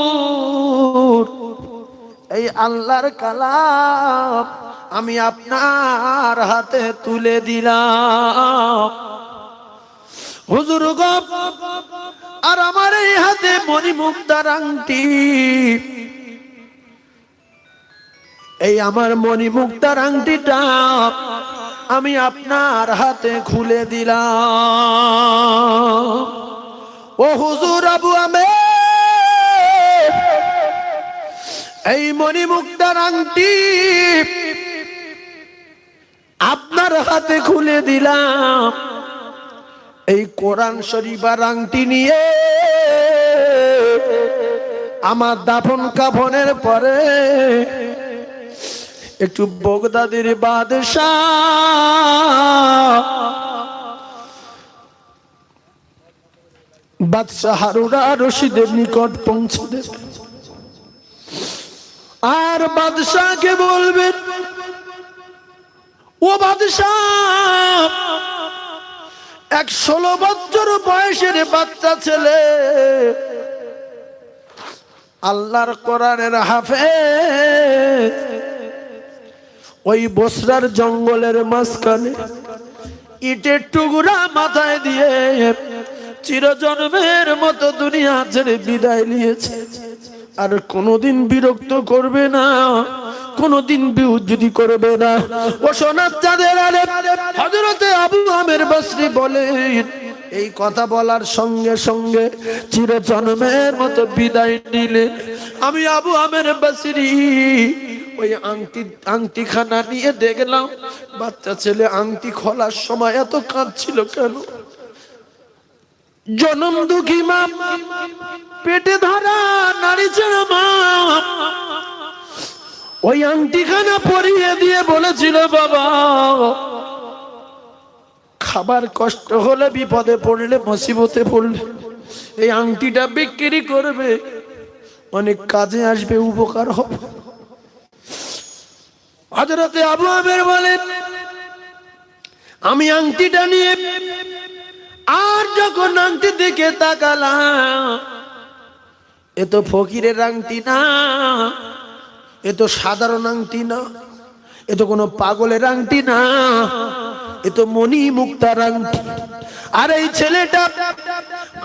A: এই আল্লাহর কালাম আমি আপনার হাতে তুলে দিলাম। হুজুর গো আর আমার এই হাতে মণিমুক্তার আংটি, এই আমার মণিমুক্তার আংটিটা আমি আপনার হাতে খুলে দিলাম। ও হুজুর আবু আমের, এই মণিমুক্তার আংটি আপনার হাতে খুলে দিলাম। এই কোরআন শরীফের আংটি নিয়ে আমার দাফন কাফনের পরে একটু বগদাদের বাদশাহ হারুন আর রশিদের নিকট পৌঁছে দেবে। আর বাদশাহকে বলবেন, ও বাদশাহ, 16 বছর বয়সের বাচ্চা ছেলে, আল্লাহর কোরআনের হাফেজ, ওই বসরার জঙ্গলের মাঝখানে ইটের টুকরা মাথায় দিয়ে চিরজন্মের মতো দুনিয়া ছেড়ে বিদায় নিয়েছে। আর কোনোদিন বিরক্ত করবে না, কোনোদিন বিউজ্জুতি করবে না। ও সোনার চাঁদের আলেম হযরতে আবু আমের বসরি বলেন, এই কথা বলার সঙ্গে সঙ্গে চিরজন্মের মতো বিদায় নিলে আমি আবু আমের বসরি ওই আংটিখানা নিয়ে দেখলাম বাচ্চা ছেলে আংটি খোলার সময় এত কাঁদছিল কেন? জনম দুঃখী মা, পেটে ধরা নারী ছেড়া মা ওই আংটিখানা পরিয়ে দিয়ে বলেছিল, বাবা, খাবার কষ্ট হলে, বিপদে পড়লে, মুসিবতে পড়লে এই আংটিটা বিক্রি করবে, অনেক কাজে আসবে, উপকার হবে। হযরতে আবু আমের বলেন, আমি আংটিটা নিয়ে আর যখন আংটি দিকে তাকালাম, এ তো ফকিরের আংটি না, এ তো সাধারণ আংটি না, এ তো কোনো পাগলের আংটি না, এ তো মণিমুক্তার আংটি। আর এই ছেলেটা,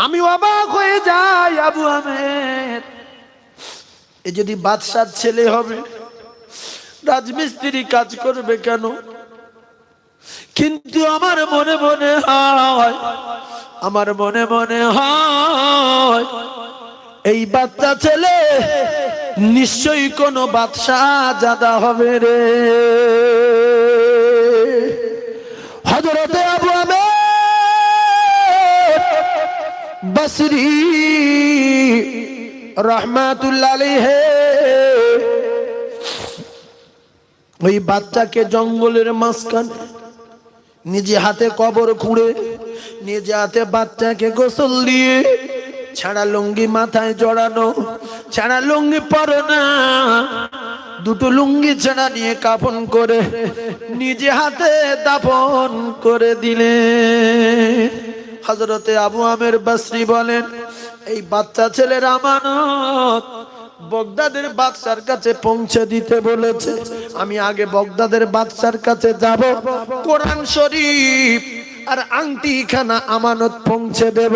A: আমি অবাক হয়ে যাই, আবু আমের, এ যদি বাদশার ছেলে হবে, রাজমিস্ত্রি কাজ করবে কেন? কিন্তু আমার মনে মনে হয় এই বাচ্চা ছেলে নিশ্চয়ই কোন বাদশাহ জাদা হবে রে। হযরতে আবু আমের বসরি রাহমাতুল্লাহ আলাইহি ওই বাচ্চাকে জঙ্গলের মাঝখানে নিজে হাতে কবর খুঁড়ে, নিজে হাতে বাচ্চাকে গোসল দিয়ে, ছাড়া লুঙ্গি মাথায় জড়ানো, ছাড়া লুঙ্গি পরে না, দুটো লুঙ্গি ছাড়া নিয়ে কাফন করে নিজে হাতে দাফন করে দিলে। হযরতে আবু আমের বসরি বলেন, এই বাচ্চা ছেলের আমানত বগদাদের বাদশার কাছে পৌঁছে দিতে বলেছে। আমি আগে বগদাদের বাদশার কাছে যাব, কোরআন শরীফ আর আংটিখানা আমানত পৌঁছে দেব।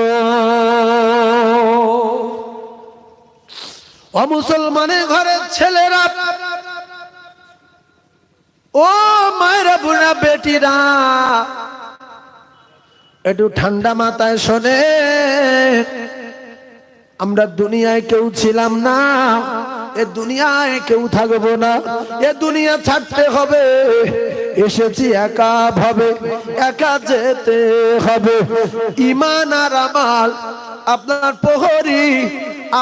A: ও মুসলমানের ঘরের ছেলেরা, ও মায়েরা, বুড়া বেটিরা, একটু ঠান্ডা মাথায় শোনে। আমরা দুনিয়ায় কেউ ছিলাম না, এ দুনিয়ায় কেউ থাকবো না, এ দুনিয়া ছাড়তে হবে। এসেছি একা ভাবে, একা যেতে হবে। ঈমান আর আমাল আপনার প্রহরী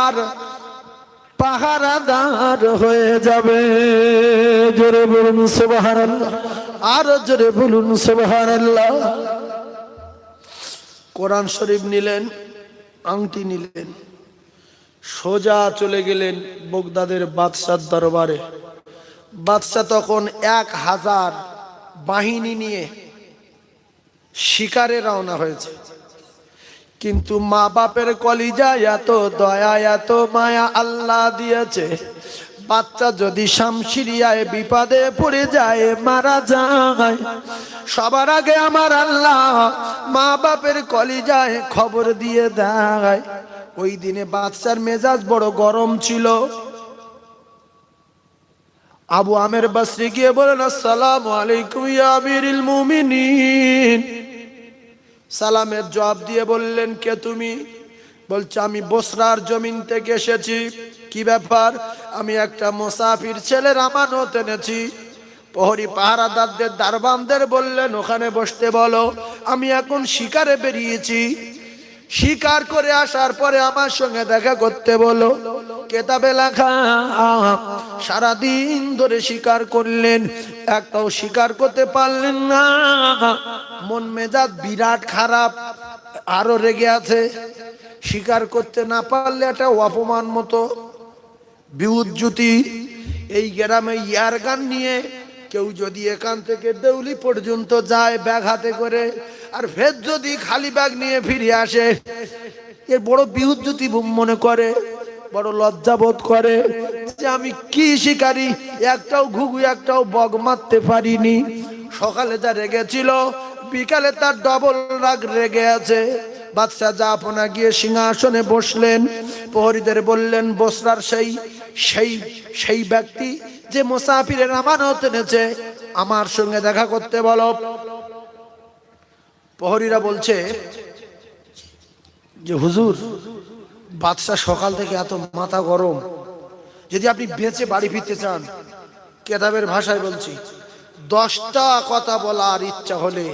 A: আর পাহারাদার হয়ে যাবে। জোরে বলুন সুবহানাল্লাহ, আর জোরে বলুন সুবহানাল্লাহ। কোরআন শরীফ নিলেন, আংটি নিলেন, সোজা চলে গেলেন বগদাদের বাদশার দরবারে। বাদশা তখন 1000 বাহিনী নিয়ে শিকারে রওনা হয়েছে। কিন্তু মা বাপের কলিজায় এত দয়া, এত মায়া আল্লাহ দিয়েছে, বাচ্চা যদি শামশিরিয়ায় বিপদে পড়ে যায়, মারা যায়, সবার আগে আমার আল্লাহ মা বাপের কলিজায় খবর দিয়ে দেয়। ওই দিনে বাদশার মেজাজ বড় গরম ছিল। আবু আমের বসরি গিয়ে বলেন, আসসালামু আলাইকুম ইয়া আমিরুল মুমিনিন। সালামের জবাব দিয়ে বললেন, কে তুমি? বলছে, আমি বসরার জমিন থেকে এসেছি। কি ব্যাপার? আমি একটা মুসাফির ছেলের আমানত এনেছি। প্রহরী পাহারাদারদের দারবানদের বললেন, ওখানে বসতে বলো, আমি এখন শিকারে বেরিয়েছি, শিকার করে আসার পরে আমার সঙ্গে দেখা করতে বলো। কেতাবে লেখা, সারাদিন ধরে শিকার করলেন, একটাও শিকার করতে পারলেন না। মন মেজাজ বিরাট খারাপ, আরো রেগে আছে। শিকার করতে না পারলে একটা অপমান মতো, বিউজ্জুতি। এই গ্রামে ইয়ারগান নিয়ে কেউ যদি এখান থেকে দেউলি পর্যন্ত যায় ব্যাগ হাতে করে, আর ফের যদি খালি ব্যাগ নিয়ে ফিরে আসে, এর বড় বিউজ্জুতি মনে করে, বড় লজ্জা বোধ করে যে আমি কি শিকারি, একটাও ঘুঘু একটাও বগ মারতে পারিনি। সকালে যা রেগেছিল, বিকালে তার ডবল রাগ রেগে আছে। বাদশা জাফনা গিয়ে সিংহাসনে বসলেন। প্রহরীদের বললেন, বসরার সেই সেই সেই ব্যক্তি যে মুসাফিরের আমানত এনেছে, আমার সঙ্গে দেখা করতে বলো। প্রহরীরা বলছে যে হুজুর, বাদশা সকাল থেকে এত মাথা গরম, যদি আপনি বেঁচে বাড়ি ফিরতে চান, কেতাবের ভাষায় বলছি, 10টা কথা বলার ইচ্ছা হলে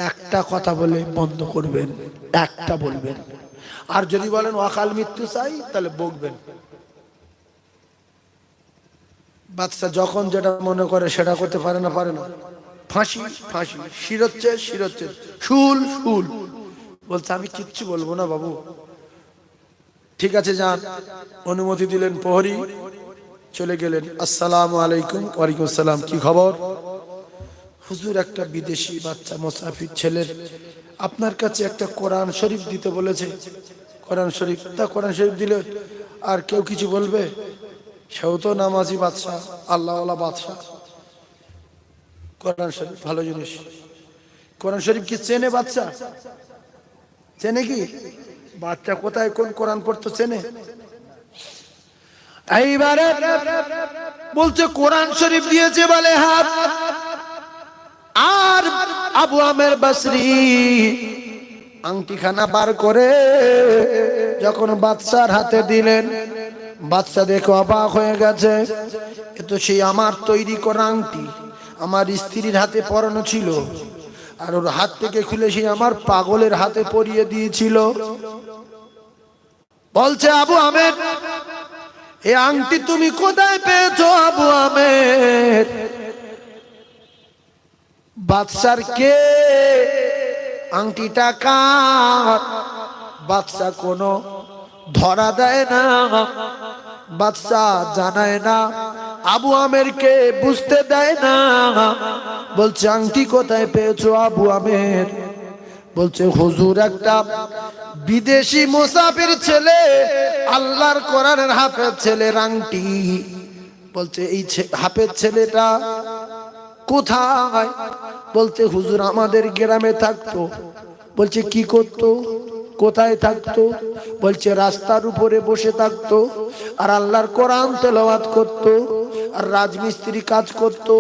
A: একটা কথা বলে বন্ধ করবেন, একটা বলবেন। আর যদি বলেন অকাল মৃত্যু চাই, তাহলে বকবেন। বাদশা যখন যেটা মনে করে সেটা করতে পারে না, পারে না। ফাঁসি ফাঁসি, শিরোচ্ছেদ শিরোচ্ছেদ, শুল শুল। বলছে, আমি কিচ্ছু বলবো না বাবু। ঠিক আছে, যান। অনুমতি দিলেন প্রহরী, চলে গেলেন। আসসালামু আলাইকুম। ওয়ালাইকুম আসসালাম। কি খবর? হুজুর, একটা বিদেশি বাচ্চা মুসাফির ছেলের আপনার কাছে একটা কোরআন শরীফ দিতে বলেছে। কোরআন শরীফ? তা কোরআন শরীফ দিলে আর কেউ কিছু বলবে? সেও তো নামাজি বাদশা, আল্লাহওয়ালা বাদশা। কোরআন শরীফ ভালো জিনিস। কোরআন শরীফ কি চেনে বাচ্চা? চেনে কি বাচ্চা? কোথায় কোন কোরআন পড়তো চেনে? এইবারে বলছে কোরআন শরীফ দিয়েছে বলে হাত। আর আবু আমের বসরি আংটিখানা বার করে যখন বাদশার হাতে দিলেন, বাদশা দেখে অবাক হয়ে গেছে। এ তো সেই আমার তৈরি করা আংটি, আমার স্ত্রীর হাতে পরানো ছিল, আর ওর হাত থেকে খুলে সেই আমার পাগলের হাতে পরিয়ে দিয়েছিল। বলছে, আবু আমের, এই আংটি তুমি কোথায় পেয়েছো আবু আমের? বাদশার কে? আংটিটা কার? বাদশা কোনো ধরা দেয় না, বাদশা জানায় না, আবু আমেরকে বুঝতে দেয় না। বলছে, আংটি কোথায় পেয়েছো আবু আমের? বলছে, হুজুর, একটা বিদেশি মুসাফির ছেলে, আল্লাহর কোরআনের হাফেজ ছেলের আংটি। বলছে, এই হাফেজ ছেলেটা কোথায়? বলতে, হুজুর, আমাদের গ্রামে থাকতো। বলছে, কি করতো? কোথায় থাকতো? বলছে, রাস্তার উপরে বসে থাকতো, আর আল্লাহর কোরআন তেলাওয়াত করতো, আর রাজমিস্ত্রি কাজ করতো।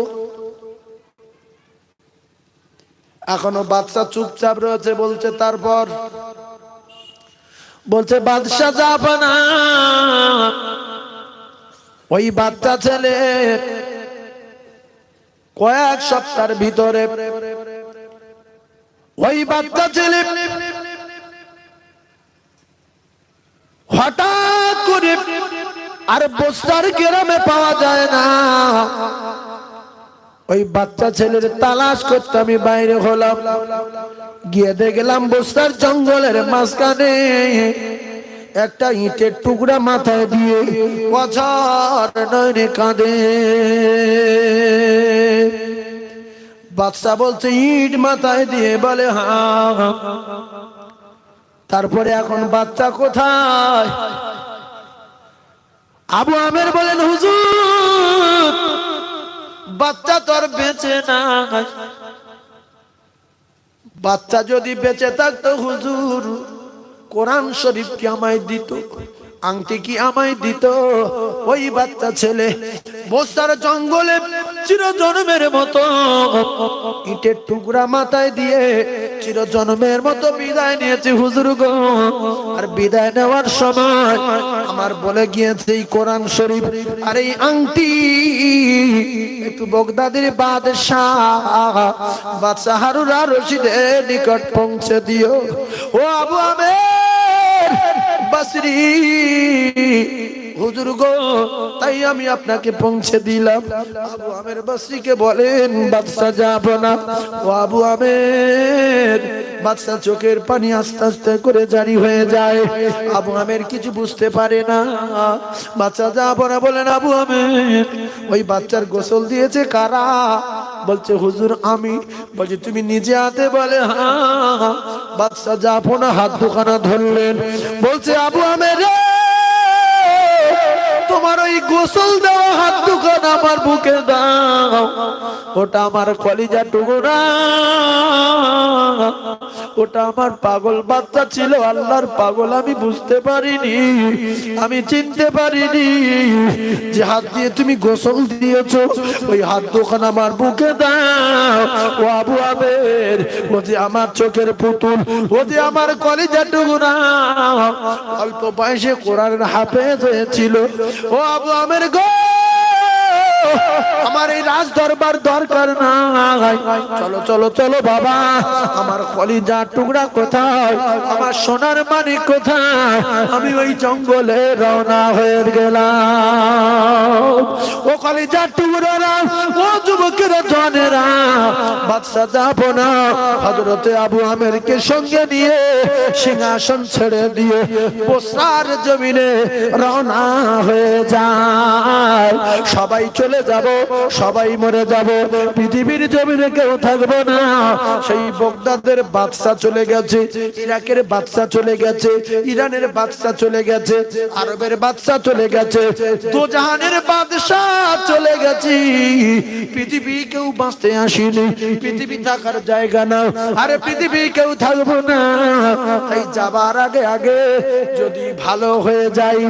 A: এখনো বাদশা চুপচাপ রয়েছে। বলছে, তারপর? বলছে, বাদশা জাফনা ওই বাচ্চা ছেলে কয়েক সপ্তাহের ভিতরে ওই বাচ্চা ছেলে হঠাৎ করে আর বস্তার গ্রামে পাওয়া যায় না। ওই বাচ্চা ছেলের তালাশ করতে আমি বাইরে হলাম, গিয়ে দেখলাম বস্তার জঙ্গলের মাঝখানে একটা ইটের টুকরা মাথায় দিয়ে বছর নয়নে কাঁদে। বাদশা বলছে, ইট মাথায় দিয়ে? বলে, হ্যাঁ। তারপরে এখন বাচ্চা কোথায়? আবু আমের বলেন, হুজুর, বাচ্চা তো আর বেঁচে নাই। বাচ্চা যদি বেঁচে থাকতো হুজুর, কোরআন শরীফ কি আমায় দিত? আংটি কি আমায় দিত ওই বাচ্চা ছেলে বস্তার জঙ্গলে চিরজন্মের মতো ইটের টুকরা মাথায় দিয়ে চিরজন্মের মতো বিদায় নিয়েছে হুজুর গো। আর বিদায় নেওয়ার সময় আমার বলে গিয়েছে এই কোরআন শরীফ আর এই আংটি একটু বগদাদের বাদশাহ বাদশাহ হারুন আর রশিদের নিকট পৌঁছে দিও। ও আবু আমের বসরি হুজুর গো, তাই আমি আপনাকে পৌঁছে দিলাম। আবু আমের বসরিকে বলেন বাদশাহ যাব না। ও আবু আমের, বাদশাহ চোখের পানি আস্তে আস্তে করে জারি হয়ে যায়। আবু আমের কিছু বুঝতে পারে না। বাচ্চা যাব না বলেন। আবু আমের, ওই বাচ্চার গোসল দিয়েছে কারা? বলছে হুজুর আমি। বলছে তুমি নিজে হাতে? বলে হ্যাঁ। বাদশাহ যাব না হাত দুখানা ধরলেন, বলছে আবু আমের তোমার ওই গোসল দেওয়া হাত দুখানা আমার বুকে দাও, ওটা আমার কলিজা টুকরা, ওটা আমার পাগল বাচ্চা ছিল, আল্লাহর পাগল। আমি বুঝতে পারিনি, আমি চিনতে পারিনি যে হাত দিয়ে তুমি গোসল দিয়েছো, ওই হাত দুখানা আমার বুকে দাও। ও আবু আমের, ও যে আমার চোখের পুতুল, ও যে আমার কলিজা টুকরা, অল্প বয়সে কোরআনের হাফেজ হয়েছিল। ও আবু আমের গো, আমার এই রাজ দরবার দরকার নাই, চলো চলো চলো বাবা, আমার কলিজার টুকরা কোথায়, আমার সোনার মানিক কোথায়? আমি ওই জঙ্গলে রওনা হয়ে গেলাম। ও কলিজার টুকরারা, ও যুবকেরা জনেরা, বাদশা যাব না হযরতে আবু আমেরকে সঙ্গে নিয়ে সিংহাসন ছেড়ে দিয়ে বসরার জমিনে রওনা হয়ে যায়। সবাই চলে যাব, সবাই মরে যাব, পৃথিবীর জমিনে কেউ থাকবে না। সেই বগদাদের বাদশা চলে গেছে, ইরাকের বাদশা চলে গেছে, ইরানের বাদশা চলে গেছে, আরবের বাদশা চলে গেছে, দোজাহানের বাদশা চলে গেছে। পৃথিবী কেউ বাঁচতে আসেনি, পৃথিবী থাকার জায়গা না, আরে পৃথিবী কেউ থাকবো না। তাই যাবার আগে আগে যদি ভালো হয়ে যাই,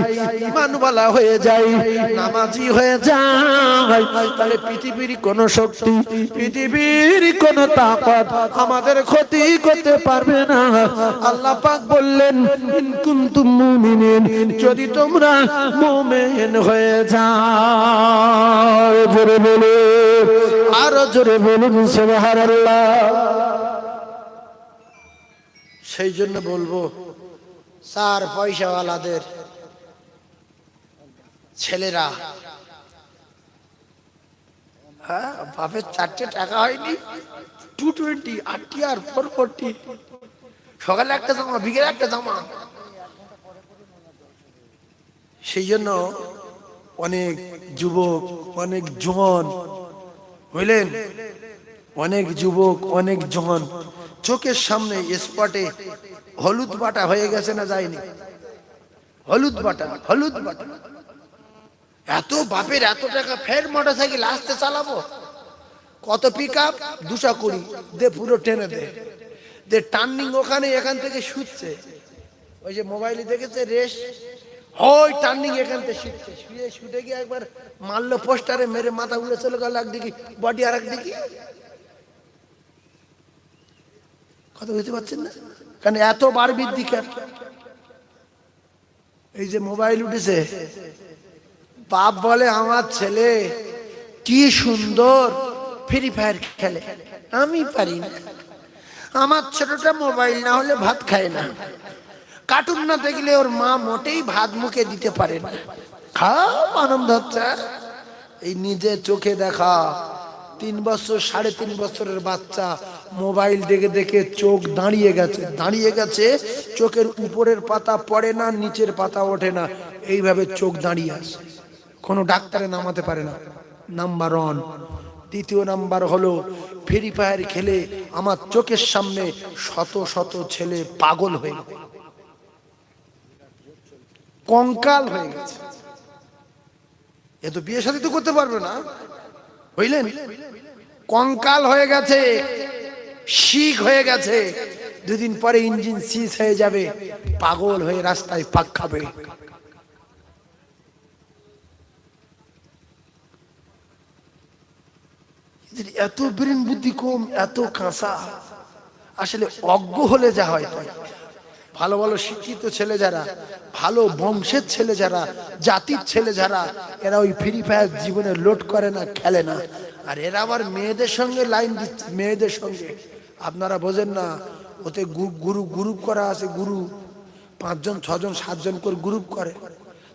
A: ঈমানওয়ালা হয়ে যাই, নামাজি হয়ে যাই, তাহলে পৃথিবীর কোন শক্তি, পৃথিবীর কোন তাকত আমাদের ক্ষতি করতে পারবে না। আল্লাহ পাক বললেন ইন কুনতুম মুমিনিন, যদি তোমরা মুমিন হয়ে যাও। জোরে বলো, আরো জোরে বলুন সুবহানাল্লাহ। সেই জন্য বলবো চার পয়সাওয়ালাদের ছেলেরা, হ্যাঁ বাপের 4টে টাকা হয়নি, 220 80 আর 440, সকালে একটা জামা, বিকেলে একটা জামা। সেই জন্য অনেক যুবক, অনেক জওয়ান বুঝলেন, অনেক যুবক, অনেক জওয়ান চোখের সামনে স্পটে হলুদ বাটা হয়ে গেছে না যায়নি? হলুদ বাটা, হলুদ বাটা। এত বাপের এত টাকা, ফের মোটরসাইকেল আসতে চালাবো, কত পিক আপ 220 দে, পুরো টেনে দে, দে টার্নিং ওখানে, এখান থেকে শুচ্ছে। ওই যে মোবাইলে দেখেছে রেস, ওই টার্নিং এখান থেকে শুচ্ছে, শুয়ে শুটে গিয়ে একবার মারলো পোস্টারে, মেরে মাথা উড়ে চলে গেল একদিকে, বডি আর একদিকে। কথা বুঝতে পারছেন না? কারণ এত বার বৃদ্ধি কেন? এই যে মোবাইল উঠেছে, বাপ বলে আমার ছেলে কি সুন্দর ফ্রি ফায়ার খেলে, আমি পারি না। আমার ছোটটা মোবাইল না হলে ভাত খায় না, কার্টুন না দেখলে ওর মা মোটেই ভাত মুখে দিতে পারে না। খাও, আনন্দ হচ্ছে। এই নিজে চোখে দেখা 3 বছর 3.5 বছরের বাচ্চা মোবাইল দেখে দেখে চোখ দাঁড়িয়ে গেছে, দাঁড়িয়ে গেছে, চোখের উপরের পাতা পড়ে না, নিচের পাতা ওঠে না, এইভাবে চোখ দাঁড়িয়ে আছে, কোনো ডাক্তারে নামাতে পারে না। নাম্বার 1। দ্বিতীয় নাম্বার হলো ফ্রি ফায়ার খেলে আমার চোখের সামনে শত শত ছেলে পাগল হয়ে কঙ্কাল হয়ে গেছে। এ তো বিয়ে শাদী তো করতে পারবে না, বুঝলেন? কঙ্কাল হয়ে গেছে, শিখ হয়ে গেছে, 2 দিন পরে ইঞ্জিন সিজ হয়ে যাবে, পাগল হয়ে রাস্তায় পাক খাবে। এত ব্রেন বুদ্ধি কম, এত কাঁচা। আসলে অজ্ঞ হলে যা হয় তাই। ভালো ভালো শিক্ষিত ছেলে যারা, ভালো বংশের ছেলে যারা, জাতির ছেলে যারা, এরা ওই ফ্রি ফায়ার জীবনে লোড করে না, খেলে না। আর এরা আবার মেয়েদের সঙ্গে লাইন দিচ্ছে, মেয়েদের সঙ্গে। আপনারা বোঝেন না, ওতে গ্রুপ করা আছে, গ্রুপ 5 জন 6 জন 7 জন করে গ্রুপ করে,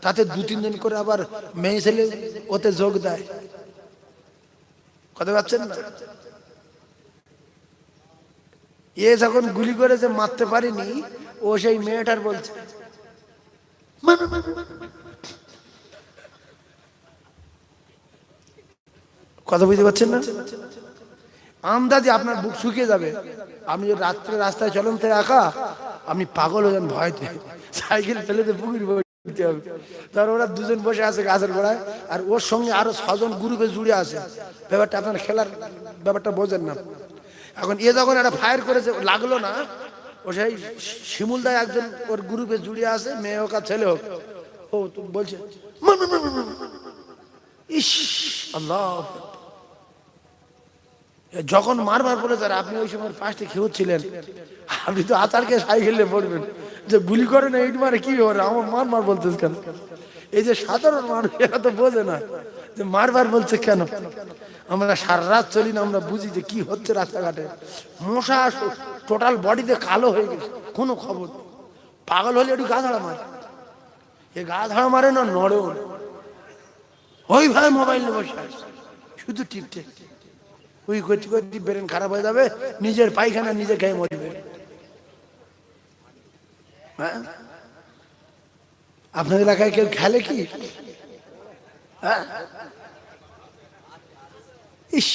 A: তাতে 2-3 জন করে আবার মেয়ে ছেলে ওতে যোগ দেয়। কথা পাচ্ছেন না? এ যখন গুলি করে যে মারতে পারিনি, ও সেই মেয়েটার বলছে কথা বুঝতে পারছেন না? আন্দাজে আপনার বুক শুকিয়ে যাবে। আপনি যদি রাত্রে রাস্তায় চলেন তো একা, আপনি পাগল হয়ে যান ভয়তে, সাইকেল ফেলে বুকের দিতে হবে। তার ওরা 2 জন বসে আছে গাছের গোড়ায়, আর ওর সঙ্গে আরো 6 জন গ্রুপে জুড়ে আছে। ব্যাপারটা আপনার খেলার ব্যাপারটা বোঝেন না। এখন এ যখন একটা ফায়ার করেছে, লাগলো না, ও সেই শিমুল দায় একজন ওর গ্রুপে জুড়ে আছে, মেয়ে হোক আর ছেলে হোক, ও তো বলছে ইস আল্লাহ। যখন মারবার বলে স্যার, আপনি ওই সময় পাশে খেয়ে ছিলেন, আপনি তো আচারকে সাইকেলে পড়বেন যে গুলি করে না, ইট মারে কি হবে, আমার মার বলতেছ কেন? এই যে সাধারণ মানুষ, এরা তো বোঝে না যে মারবার বলছে কেন। আমরা সারা রাত চলি না, আমরা বুঝি যে কি হচ্ছে রাস্তাঘাটে। মশা টোটাল বডিতে কালো হয়ে গেছে, কোনো খবর। পাগল হলে একটু গা ধাড়া মারে, এ গা ধাড়া মারে না, নড়েও না, ওই ভাই মোবাইল নিয়ে বসে আছে, শুধু টিপটে। ওই করতে করতে ব্রেন খারাপ হয়ে যাবে, নিজের পায়খানা নিজে খেয়ে মরবে। হ্যাঁ, আপনাদের এলাকায় কেউ খেলে কি? হ্যাঁ, ইস,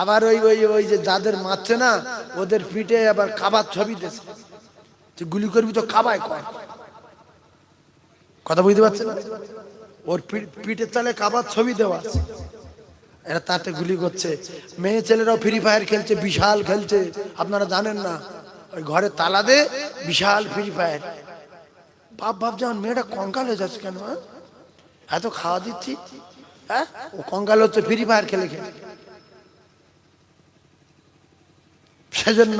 A: আবার ওই ওই ওই যে যাদের মারছে না, ওদের পিঠে আবার কাবার ছবি দিয়েছে, যে গুলি করবি তো কাবায় কয়। কথা বুঝতে পারছেন না? ওর পিঠের তালে কাবার ছবি দেওয়া আছে, এরা তাতে গুলি করছে। মেয়ে ছেলেরাও ফ্রি ফায়ার খেলছে, বিশাল খেলছে, আপনারা জানেন না। ওই ঘরে তালা দে, বিশাল ফ্রি ফায়ার। বাপ বাপ যেমন মেয়েটা কঙ্কাল হয়ে যাচ্ছে কেন? এত খাওয়া দিচ্ছি, হ্যাঁ, ও কঙ্কাল হচ্ছে ফ্রি ফায়ার খেলে খেলে। সেজন্য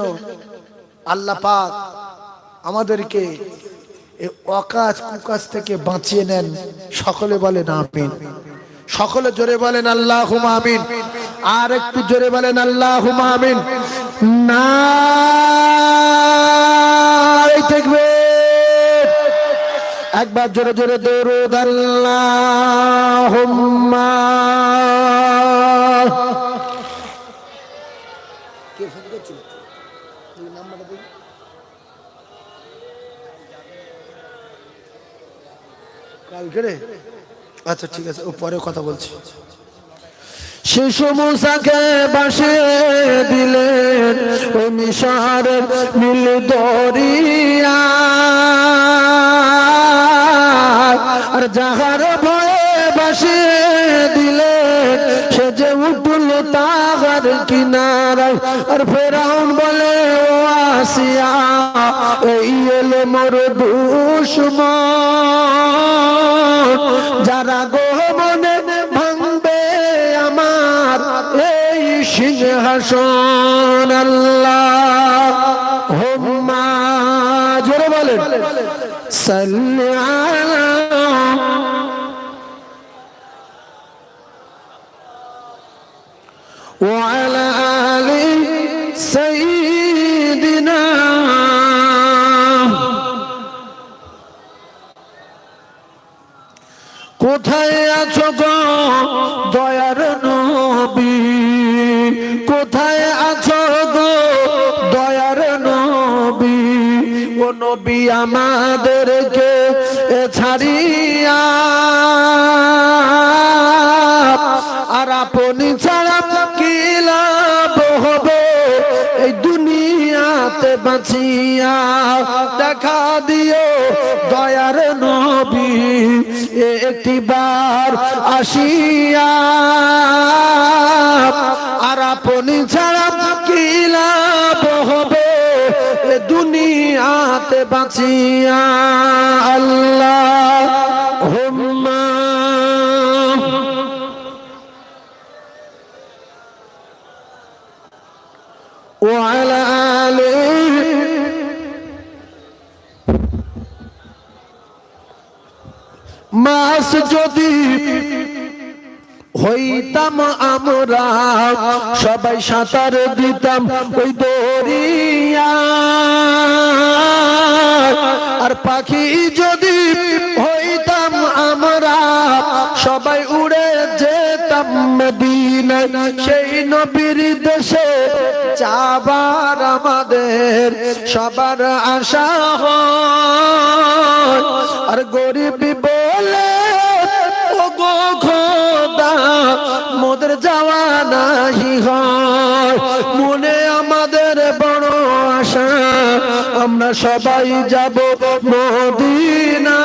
A: আল্লাহ পাক আমাদেরকে এই অকাজ কুকাজ থেকে বাঁচিয়ে নেন। সকলে বলেন আমিন। সকলে জোরে বলেন আল্লাহুম্মা আমিন। আর একটু জোরে বলেন আল্লাহুম্মা আমিন। নারে তাকবীর। একবার জোরে জোরে দরুদ আল্লাহুম্মা। কে ফোন করছিল? এই নাম্বারটা দিন। কালকে রে? আচ্ছা ঠিক আছে, ও পরে কথা বলছি। শিশু মুসাকে বাসিয়ে দিলেন ওই মিশরের নীল দরিয়া, আর যাহার ভয়ে বাসিয়ে দিলেন সে যে উঠল তাহার কিনারায়। আর ফেরাউন বলে ও আসিয়া, এই এলো মোর দুশমন, যারা গোপনে ভাঙবে আমার এই সিংহাসন। আল্লাহুম্মা, জোরে বলেন, সাল্লি আলা ওয়া আলা আলি সাইয়্যিদিনা। কোথায় আছো গো দয়ার নবী, কোথায় আছো গো দয়ার নবী? ও নবী আমাদেরকে ছাড়িয়া, আর আপনি ছাড়া কি লাভ হবে এই দুনিয়াতে বাঁচিয়া? দেখা দিও দয়ার নবী একটিবার আসিয়া, আর আপনি ছাড়া কি লাভ হবে এ দুনিয়াতে বাঁচিয়া? আল্লাহুম্মা। মাছ যদি হইতাম আমরা সবাই সাঁতার দিতাম ওই দরিয়া, আর পাখি যদি হইতাম আমরা সবাই উড়ে যেতাম মদিনায়। সেই নবীর দেশে যাবার আমাদের সবার আশা হয়, আর গরিব বলে ওগো খোদা মোদের যাওয়া নাহি হয়। মনে আমাদের বড় আশা আমরা সবাই যাব মদিনা,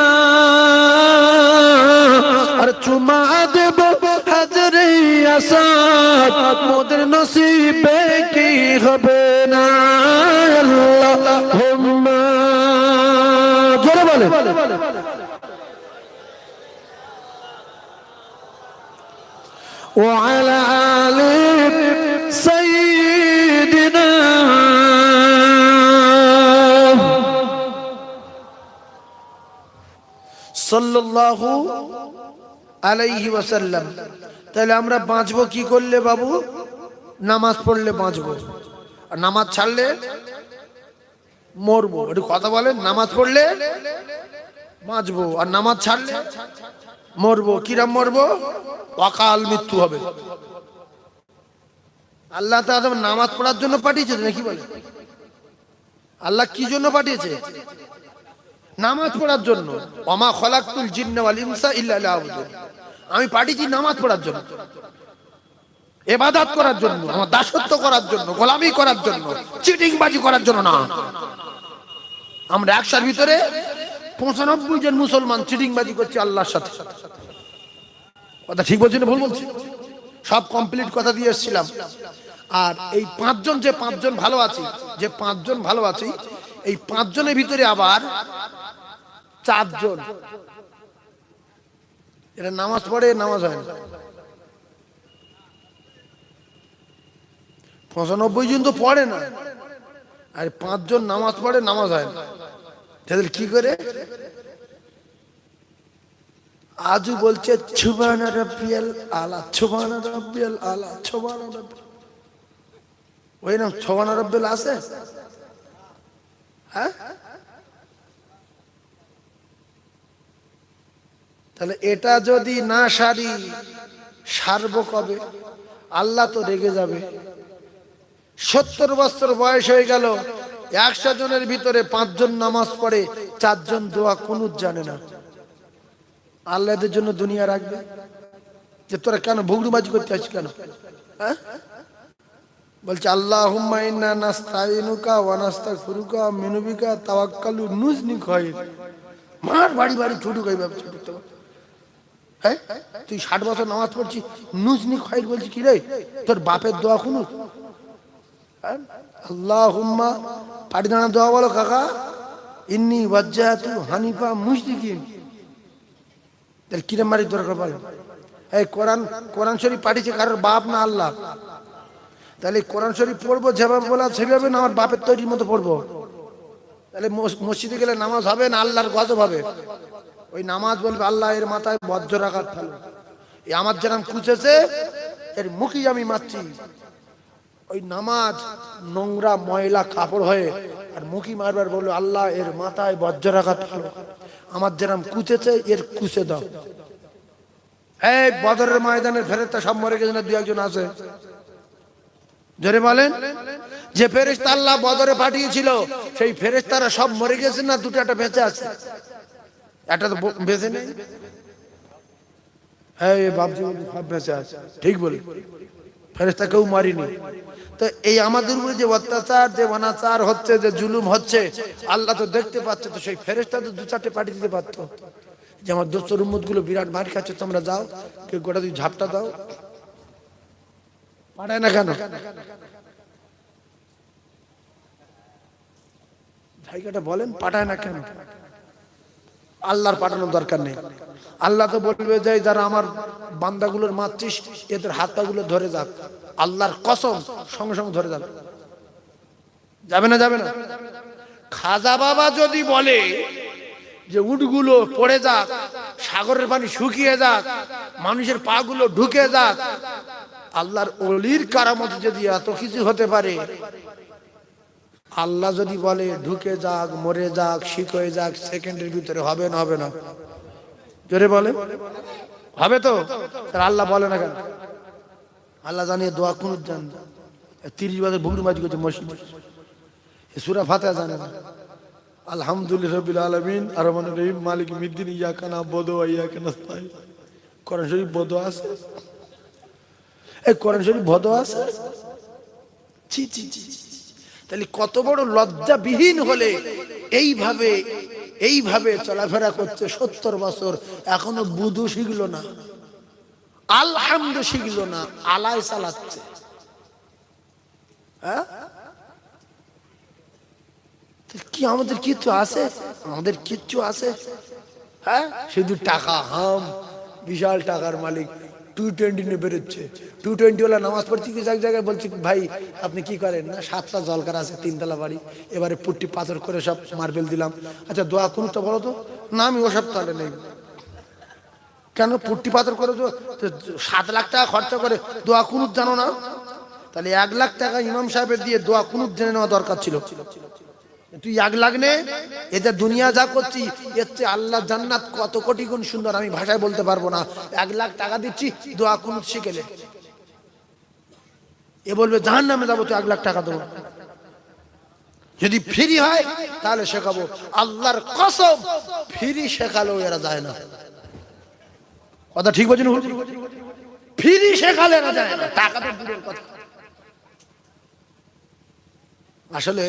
A: আর চুমা দেব হাজরে আসাদ মোদের নসিবে কি হবে না। আল্লাহুম্মা জোরে বলে وعلى آل سيدنا সাল্লাল্লাহু আলাইহি ওয়াসাল্লাম। তাহলে আমরা বাঁচবো কি করলে বাবু? নামাজ পড়লে বাঁচবো, আর নামাজ ছাড়লে মরবো। একটু কথা বলেন, নামাজ পড়লে বাঁচবো আর নামাজ ছাড়লে মরবো। কিরাম মরবো? অকাল মৃত্যু হবে। আল্লাহ তাআলা নামাজ পড়ার জন্য পাঠিয়েছে নাকি বলে? আল্লাহ কি জন্য পাঠিয়েছে? নামাজ পড়ার জন্য। ওমা খলাকতুল জিন্না ওয়াল ইনসা ইল্লা লিয়াবুদুন। আমি পাঠিয়েছি নামাজ পড়ার জন্য, ইবাদত করার জন্য, আমার দাসত্ব করার জন্য, গোলামি করার জন্য, চিটিংবাজি করার জন্য না। আমরা 100 ভিতরে 95 জন মুসলমান চিটিংবাজি করছি আল্লাহর সাথে। কথা ঠিক বলছি না ভুল বলছি? সব কমপ্লিট কথা দিয়ে এসেছিলাম। আর এই 5 জন, যে 5 জন ভালো আছি, যে 5 জন ভালো আছি, এই 5 জনের ভিতরে আবার 4 জন এরা নামাজ পড়ে, নামাজ হয় না। 95 জন তো পড়ে না, আর 5 জন নামাজ পড়ে, নামাজ হয় না। তাহলে কি করে? আজও বলছে সুবহানা রাব্বিয়াল আলা, সুবহানা রাব্বিয়াল আলা, সুবহানা রাব্বিয়াল। ওই নাম সুবহানা রাব্বিয়াল আছে? হ্যাঁ, তাহলে এটা যদি না সারি, সারবো কবে? আল্লাহ তো রেগে যাবে। 70 বছর বয়স হয়ে গেল, 100 জনের ভিতরে 5 জন নামাজ পড়ে, 4 জন দোয়া কুনুত জানে না। আল্লাহ এদের জন্য দুনিয়া রাখবে? যে তোরা কেন ভুগড়ুবাজি করতে আসছিস কেন? হ্যাঁ, বলছে আল্লাহুম্মা ইন্না নাস্তাইনুকা ওয়া নাস্তাগফিরুকা মিনুবিকা তাওয়াক্কালু নুজনি খায়র। মার বাড়ি বাড়ি ছোট গাই বাপ ছোট তো। হ্যাঁ, তুই 60 বছর নামাজ পড়ছিস, নুজনি খায়র বলছিস কি রে? তোর বাপের দোয়া কুনুত? আল্লাহুম্মা পাটি দাঁড়া দোয়া বলো কাকা, ইন্নী ওয়াজ্জাহতু হানিফা মুশরিকিন। তাহলে কিরম মারি দরকার বলে? এই কোরআন শরীফ পাঠিয়েছে কারোর বাপ না আল্লাহ? তাহলে কোরআন শরীফ পড়বো যেভাবে বলা সেভাবে না, আমার বাপের তৈরির মতো পড়বো? তাহলে মসজিদে গেলে নামাজ হবে না, আল্লাহর গজব হবে। ওই নামাজ বলবে আল্লাহ এর মাথায় বজ্রাঘাত ফেলো, এই আমার যেরকম কুচেছে এর মুখই আমি মারছি। ওই নামাজ নোংরা ময়লা কাপড় হয়ে আর মুখি মারবার বললো আল্লাহ এর মাথায় বজ্রাঘাত ফেলো, আমার যেরকম কুচেছে এর কুচে দাও। এই বদরের ময়দানের ফেরেশতা সব মরে গেছে না? 2-1 জন আছে? জোরে বলেন। যে ফেরেশতা আল্লাহ বদরে পাঠিয়েছিল সেই ফেরেশতারা সব মরে গেছে না? 2টা বেঁচে আছে, একটা তো বেঁচে নেই। হ্যাঁ বাপজি সব বেঁচে আছে, ঠিক বলি। ফেরেশতা কেউ মারিনি। তো এই আমাদের উপরে যে অত্যাচার, যে অনাচার হচ্ছে, যে জুলুম হচ্ছে, আল্লাহ তো দেখতে পাচ্ছে। তো সেই ফেরেশতা তো 2-4টে পাঠিয়ে দিতে পারতো, যে আমার দোস্তর উম্মত গুলো বিরাট মার খাচ্ছে, তোমরা যাও, কেউ গোটা 2 ঝাপটা দাও। পাঠায় না কেন? জায়গাটা বলেন, পাঠায় না কেন? আল্লাহর পাঠানোর দরকার নেই। আল্লাহ তো বলবে যে যারা আমার বান্দাগুলোর মারছিস এদের হাত পা গুলো ধরে যাক। আল্লাহর কসম সঙ্গে সঙ্গে ধরে যাবে। যাবে না? যাবে না? খাজা বাবা যদি বলে যে উটগুলো পড়ে যাক, সাগরের পানি শুকিয়ে যাক, মানুষের পা গুলো ঢুকে যাক, আল্লাহর ওলির কারামতে যদি এত কিছু হতে পারে, আল্লাহ যদি বলে ঢুকে যাক, মরে যাক, শিক হয়ে যাক, সেকেন্ডের ভিতরে হবে না? হবে না? জোরে বলে হবে তো? আল্লাহ বলে না কেন? আল্লাহ জানিয়ে দোয়া কুনুত জান 30 বছর বুগড়িবাজি করছে মসজিদ, সূরা ফাতিহা জানে না। আলহামদুলিল্লাহি রাব্বিল আলামিন আর রহমানির রহিম মালিক মিদ্দিন ইয়াকা নাবুদু ওয়া ইয়াকা নাস্তাইন। কোরআন শরীফ বদ আছে, এই কোরআন শরীফ বদ আছে। জি জি জি, তাহলে কত বড় লজ্জাবিহীন হলে এইভাবে চলাফেরা করছে 70 বছর, এখনো বুধু শিখলো না, আলহামদু শিখলো না, আলাই চালাচ্ছে। হ্যাঁ, কি আমাদের কিচ্ছু আছে? আমাদের কিচ্ছু আছে? হ্যাঁ, শুধু টাকা, হাম বিশাল টাকার মালিক, 220 নিয়ে বেরোচ্ছে। 220 ওলা নামাজ পড়ছি কি এক জায়গায়, বলছি ভাই আপনি কি করেন? না 7টা জলকার আছে, 3তলা বাড়ি, এবারে পুট্টি পাথর করে সব মার্বেল দিলাম। আচ্ছা দোয়া কুনুতটা বলো তো। না আমি ওসব তাহলে নেই। কেন? পুট্টি পাথর করে তো 7 লাখ টাকা খরচা করে দোয়া কুনুত জানো না? তাহলে 1 লাখ টাকা ইমাম সাহেবের দিয়ে দোয়া কুনুত জেনে নেওয়া দরকার ছিল। তুই 1 লাখ নে, এটা দুনিয়া যা করছি এর চেয়ে আল্লাহ জান্নাত কত কোটি গুণ সুন্দর, আমি ভাষায় বলতে পারবো না। 1 লাখ টাকা দিচ্ছি দোয়া কুনুত শিখেলে, এ বলবে জাহান্নামে যাবো, তো 1 লাখ টাকা দেবো। যদি ফ্রি হয় তাহলে শেখাবো, আল্লাহর কসম ফ্রি শেখালেও এরা যায় না। কথা ঠিক বলছেন? ফ্রি শেখালে এরা যায় না, টাকা তো দূরের কথা। আসলে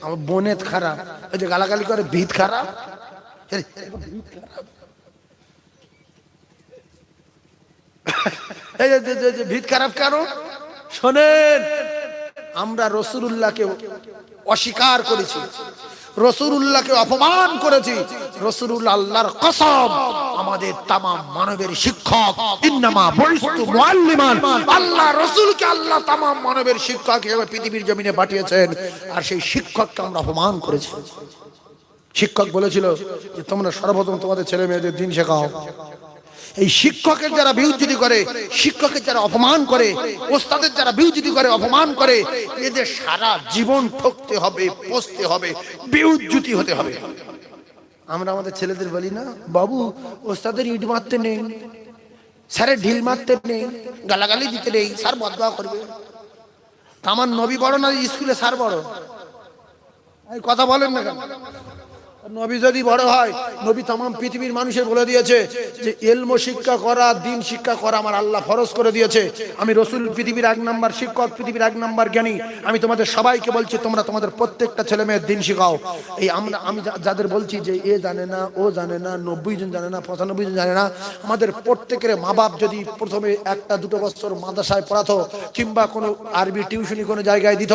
A: আমার বোনেত খারাপ, এই যে গালাগালি করে ভিত খারাপ, এই যে ভিত খারাপ কেন? শোনেন, আমরা রাসূলুল্লাহকে অস্বীকার করেছি, রাসূলুল্লাহকে অপমান করেছি। রাসূলুল্লাহ আল্লাহর কসম আমাদের তামাম মানবের শিক্ষক, ইন্নামা বুইস্তু মুআল্লিমান। আল্লাহ রাসূলকে আল্লাহ তামাম মানবের শিক্ষক হিসেবে পৃথিবীর জমিনে পাঠিয়েছেন, আর সেই শিক্ষককে আমরা অপমান করেছি। শিক্ষক বলেছিল যে তোমরা সর্বপ্রথম তোমাদের ছেলে মেয়েদের দিন শেখাও। এই শিক্ষকের যারা বিউজ্জতি করে, শিক্ষকের যারা অপমান করে, ওস্তাদের যারা বিউজ্জতি করে, অপমান করে, এদের সারা জীবন ঠকতে হবে, পচতে হবে, বিউজ্জতি হতে হবে। আমরা আমাদের ছেলেদের বলি না, বাবু ওস্তাদের ইট মারতে নেই, স্যারের ঢিল মারতে নেই, গালাগালি দিতে নেই, স্যার বদদোয়া করবে। আমার নবী বড় না স্কুলে স্যার বড়? কথা বলেন না কেন? নবী যদি বড় হয়, নবী तमाम পৃথিবীর মানুষের বলে দিয়েছে যে ইলম শিক্ষা করা, দ্বীন শিক্ষা করা আমার আল্লাহ ফরজ করে দিয়েছে। আমি রাসূল পৃথিবীর 1 নাম্বার শিক্ষক, পৃথিবীর 1 নাম্বার জ্ঞানী। আমি তোমাদের সবাইকে বলছি তোমরা তোমাদের প্রত্যেকটা ছেলে মেয়ের দ্বীন শেখাও। এই আমি যাদের বলছি যে এ জানে না, ও জানে না, 90 জন জানে না, 95 জন জানে না, আমাদের প্রত্যেকের মা বাপ যদি প্রথমে 1-2 বছর মাদ্রাসায় পড়াতো, কিংবা কোনো আরবি টিউশনি কোনো জায়গায় দিত,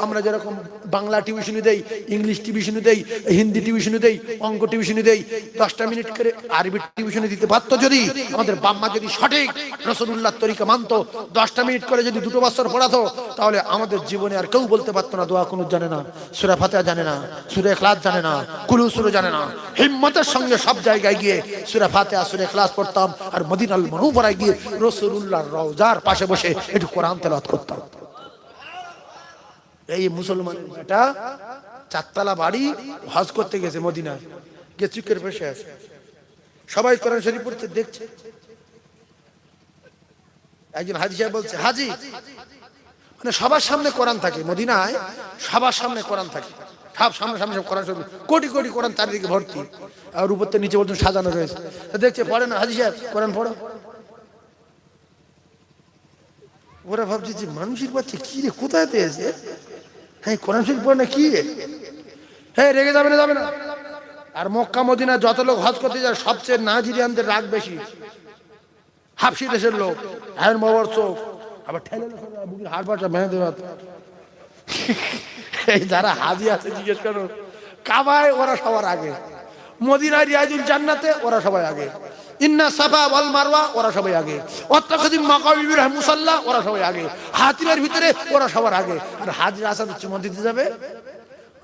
A: আমরা যেরকম বাংলা টিউশনি দেই, ইংলিশ টিউশনি দেই, হিন্দি টিউশনি দেই, অঙ্ক টিউশনি দেই, 10টা মিনিট করে আরবি টিউশনি দিতে পারতো যদি আমাদের বাম্মা যদি সঠিক রাসূলুল্লাহর তরিকা মানতো, 10টা মিনিট করে যদি 2 বছর পড়াতো, তাহলে আমাদের জীবনে আর কেউ বলতে পারতো না দোয়া কুনুত জানে না, সূরা ফাতিহা জানে না, সূরা ইখলাস জানে না, কুলু সূরা জানে না। হিম্মতের সঙ্গে সব জায়গায় গিয়ে সূরা ফাতিহা, সূরা ইখলাস পড়তাম, আর মদিনাল মুনাওয়ারায় গিয়ে রাসূলুল্লাহর রওজার পাশে বসে একটু কোরআন তেলাওয়াত করতাম। এই মুসলমানের বেটা 4তলা বাড়ি, হজ করতে গেছে মদিনায়, গিয়ে চুকের বসে আছে, সবাই কোরআন শরীফ পড়তে দেখছে। একজন হাজী সাহেব বলছে, হাজী মানে সবার সামনে কোরআন থাকে মদিনায়, সবার সামনে কোরআন থাকে, সব সামনে সামনে সব কোরআন শরীফ, কোটি কোটি কোরআন চারিদিকে ভর্তি, আর উপর থেকে নিচে পর্যন্ত সাজানো রয়েছে। দেখছে, পড়ে না হাজী সাহেব, কোরআন পড়ো। ওরা ভাবছে যে মানুষের বাচ্চা কি রে, কোথায় পেয়েছে? হ্যাঁ, কোরআন শরীফ পড়ে না কি? হ্যাঁ, রেগে যাবে না, যাবে না। আর মক্কা মদিনা যত লোক হজ করতে যায়, সবচেয়ে নাইজেরিয়ানদের রাগ বেশি, হাবশি দেশের লোক, হ্যাঁ মোবারক চোখ, আবার ঠেলে বুকের হাড় পাটা ভেঙে দেওয়া। এই যারা হাজি আছে জিজ্ঞেস করো, কাবায় ওরা সবার আগে, মদিনায় রিয়াজুল জান্নাতে ওরা সবাই আগে, ইন্না সাফা ওয়াল মারওয়া ওরা সবাই আগে, ওয়াত্তাখিযুল মাকাম ইব্রাহিম মুসাল্লা ওরা সবাই আগে, হাতিমের ভিতরে ওরা সবার আগে। আর হাজির আসাদ চুমা দিতে যাবে,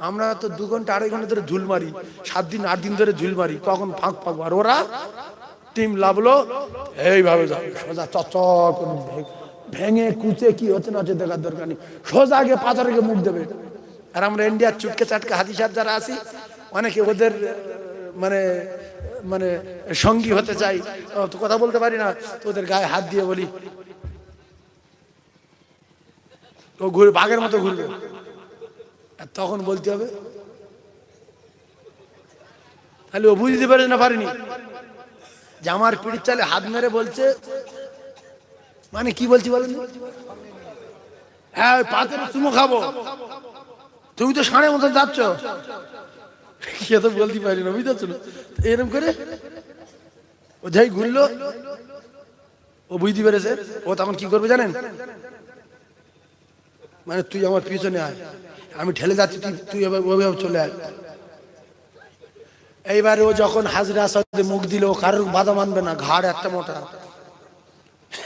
A: আমরা তো 2 ঘন্টা 2.5 ঘন্টা ধরে ঝুল মারি, 7 দিন 8 দিন ধরে ঝুল মারি, কখন ফাঁক পাবো, আর ওরা টিম লাভলো, এইভাবে যাবে সোজা চচক ভেঙে কুচে কি হচ্ছে না হচ্ছে দেখার দরকার নেই, সোজা আগে পাথরকে মুখ দেবে। আর আমরা ইন্ডিয়ার চুটকে চাটকে হাজি সাহেব যারা আছি, অনেকে ওদের মানে মানে সঙ্গী হতে চাই, তো কথা বলতে পারি না, তো ওদের গায়ে হাত দিয়ে বলি, ও ঘুরে বাঘের মতো ঘুরবে। আর তখন বলতে হবে, তাহলে ও বুঝতে পারে না পারেনি যে আমার পিঠের চালে হাত মেরে বলছে, মানে কি বলছি বলেন, হ্যাঁ ওই পাথরে চুমো খাবো, তুমি তো ষাঁড়ের মতো যাচ্ছ, সে তো বলতে পারি না, বুঝতে পারছো না? এরকম করে ও যাই ঘুরলো, ও বুঝতে পেরেছে, ও তখন কি করবে জানেন, মানে তুই আমার পিছনে আয়, আমি ঠেলে যাচ্ছি, তুই এবার চলে আয়। এইবারে ও যখন হাজরা আসাদে মুখ দিল, কারোর বাধা মানবে না, ঘাড় একটা মোটা,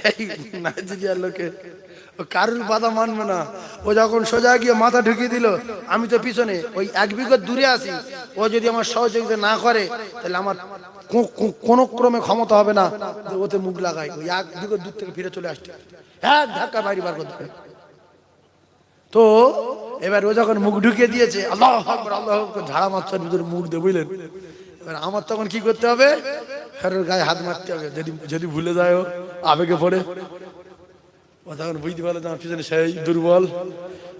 A: এই নাইজেরিয়ার লোকে কারোর বাধা মানবে না। ও যখন সোজা গিয়ে মাথা ঢুকিয়ে দিল, আমি তো পিছনে ওই 1 বিঘত দূরে আছি, ও যদি আমার সহযোগিতা না করে তাহলে আমার কোন ক্রমে ক্ষমতা হবে না যে ওতে মুখ লাগাই, ওই 1 বিঘত দূর থেকে ফিরে চলে আসতে এক ধাক্কা বাইরে বার করতে হবে। তো এবার ও যখন মুখ ঢুকিয়ে দিয়েছে, আল্লাহু আকবার আল্লাহু আকবার, ঝাড়া মারছে ভিতরে মুখ দিয়ে, বুঝলেন? এবার আমার তখন কি করতে হবে, ফেরের গায়ে হাত মারতে হবে, যদি ভুলে যায় ও আবেগে পড়ে, ও তখন বুঝতে পারলে আমার পিছনে সেই দুর্বল,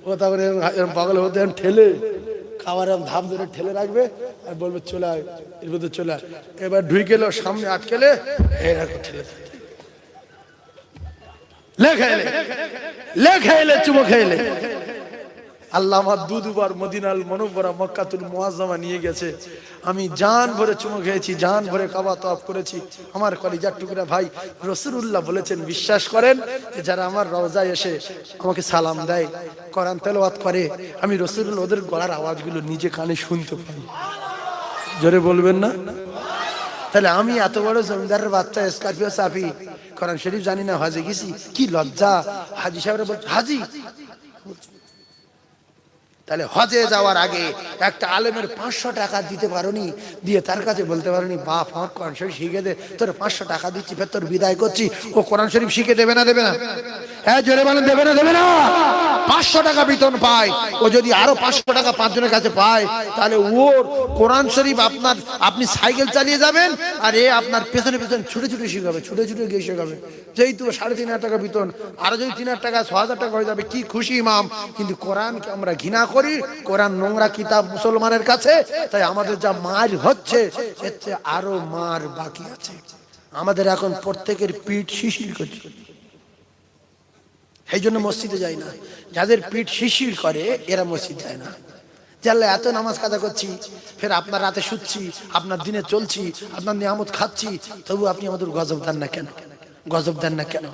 A: ও তখন এরকম পাগল হতে ঠেলে খাবার ধাপ ধরে ঠেলে রাখবে আর বলবে চলে আয়, এর মধ্যে চলে আয়। এবার ঢুকেলো, সামনে আটকেলে এরকম ঠেলে লেখাইলে চুমো খাইলে। আল্লাহ আমার দুবার মদিনাল মুনাওয়ারা মক্কাতুল মুআজ্জামা নিয়ে গেছে, আমি জান ভরে চুমো খেয়েছি, জান ভরে কাবা তওয়াফ করেছি। আমার কলিজার টুকরা ভাই রাসূলুল্লাহ বলেছেন, বিশ্বাস করেন যে যারা আমার রওজায় এসে আমাকে সালাম দেয়, কোরআন তেলাওয়াত করে, আমি রাসূলুল্লাহ ওদের গলার আওয়াজগুলো নিজে কানে শুনতে পাই। জোরে বলবেন না? তাহলে আমি এত বড় জমিদারের বাচ্চা, স্করপিও চাপি, কোরআন শরীফ জানি না, হজে গেছি, কি লজ্জা। হাজী সাহেবরা বলছে, হাজী, তাহলে হজে যাওয়ার আগে একটা আলেমের 500 টাকা দিতে পারোনি, দিয়ে তার কাছে বলতে পারোনি, বাপ আমার কোরআন শরীফ শিখে দে, তোর 500 টাকা দিচ্ছি, ফের তোর বিদায় করছি, ও কোরআন শরীফ শিখে দেবে না দেবে না? হ্যাঁ জোরে বলেন, দেবে না দেবে না? 500 টাকা বেতন পায়, ও যদি আরো 500 টাকা 5 জনের কাছে পায়, তাহলে ওর কোরআন শরীফ আপনার, আপনি সাইকেল চালিয়ে যাবেন আর এ আপনার পেছনে পেছনে ছুটে ছুটে শিখাবে, ছুটে ছুটে গিয়ে শিখাবে। যেহেতু 3,500 টাকা বেতন, আরো যদি 3,000 টাকা 6,000 টাকা হয়ে যাবে, কি খুশি ইমাম। কিন্তু কোরআনকে আমরা ঘৃণা করি, কোরআন নোংরা কিতাব মুসলমানের কাছে, তাই আমাদের যা মার হচ্ছে, এর চেয়ে আরো মার বাকি আছে। আমাদের এখন প্রত্যেকের পিঠ শিশির করছে, এই জন্য মসজিদে যায় না। যাদের পিঠ শিশির করে এরা মসজিদ যায় না। জানলে এত নামাজ কাজা করছি, ফের আপনার রাতে শুচ্ছি, আপনার দিনে চলছি, আপনার নিয়ামত খাচ্ছি, তবু আপনি আমাদের গজব দেন না কেন? গজব দেন না কেন?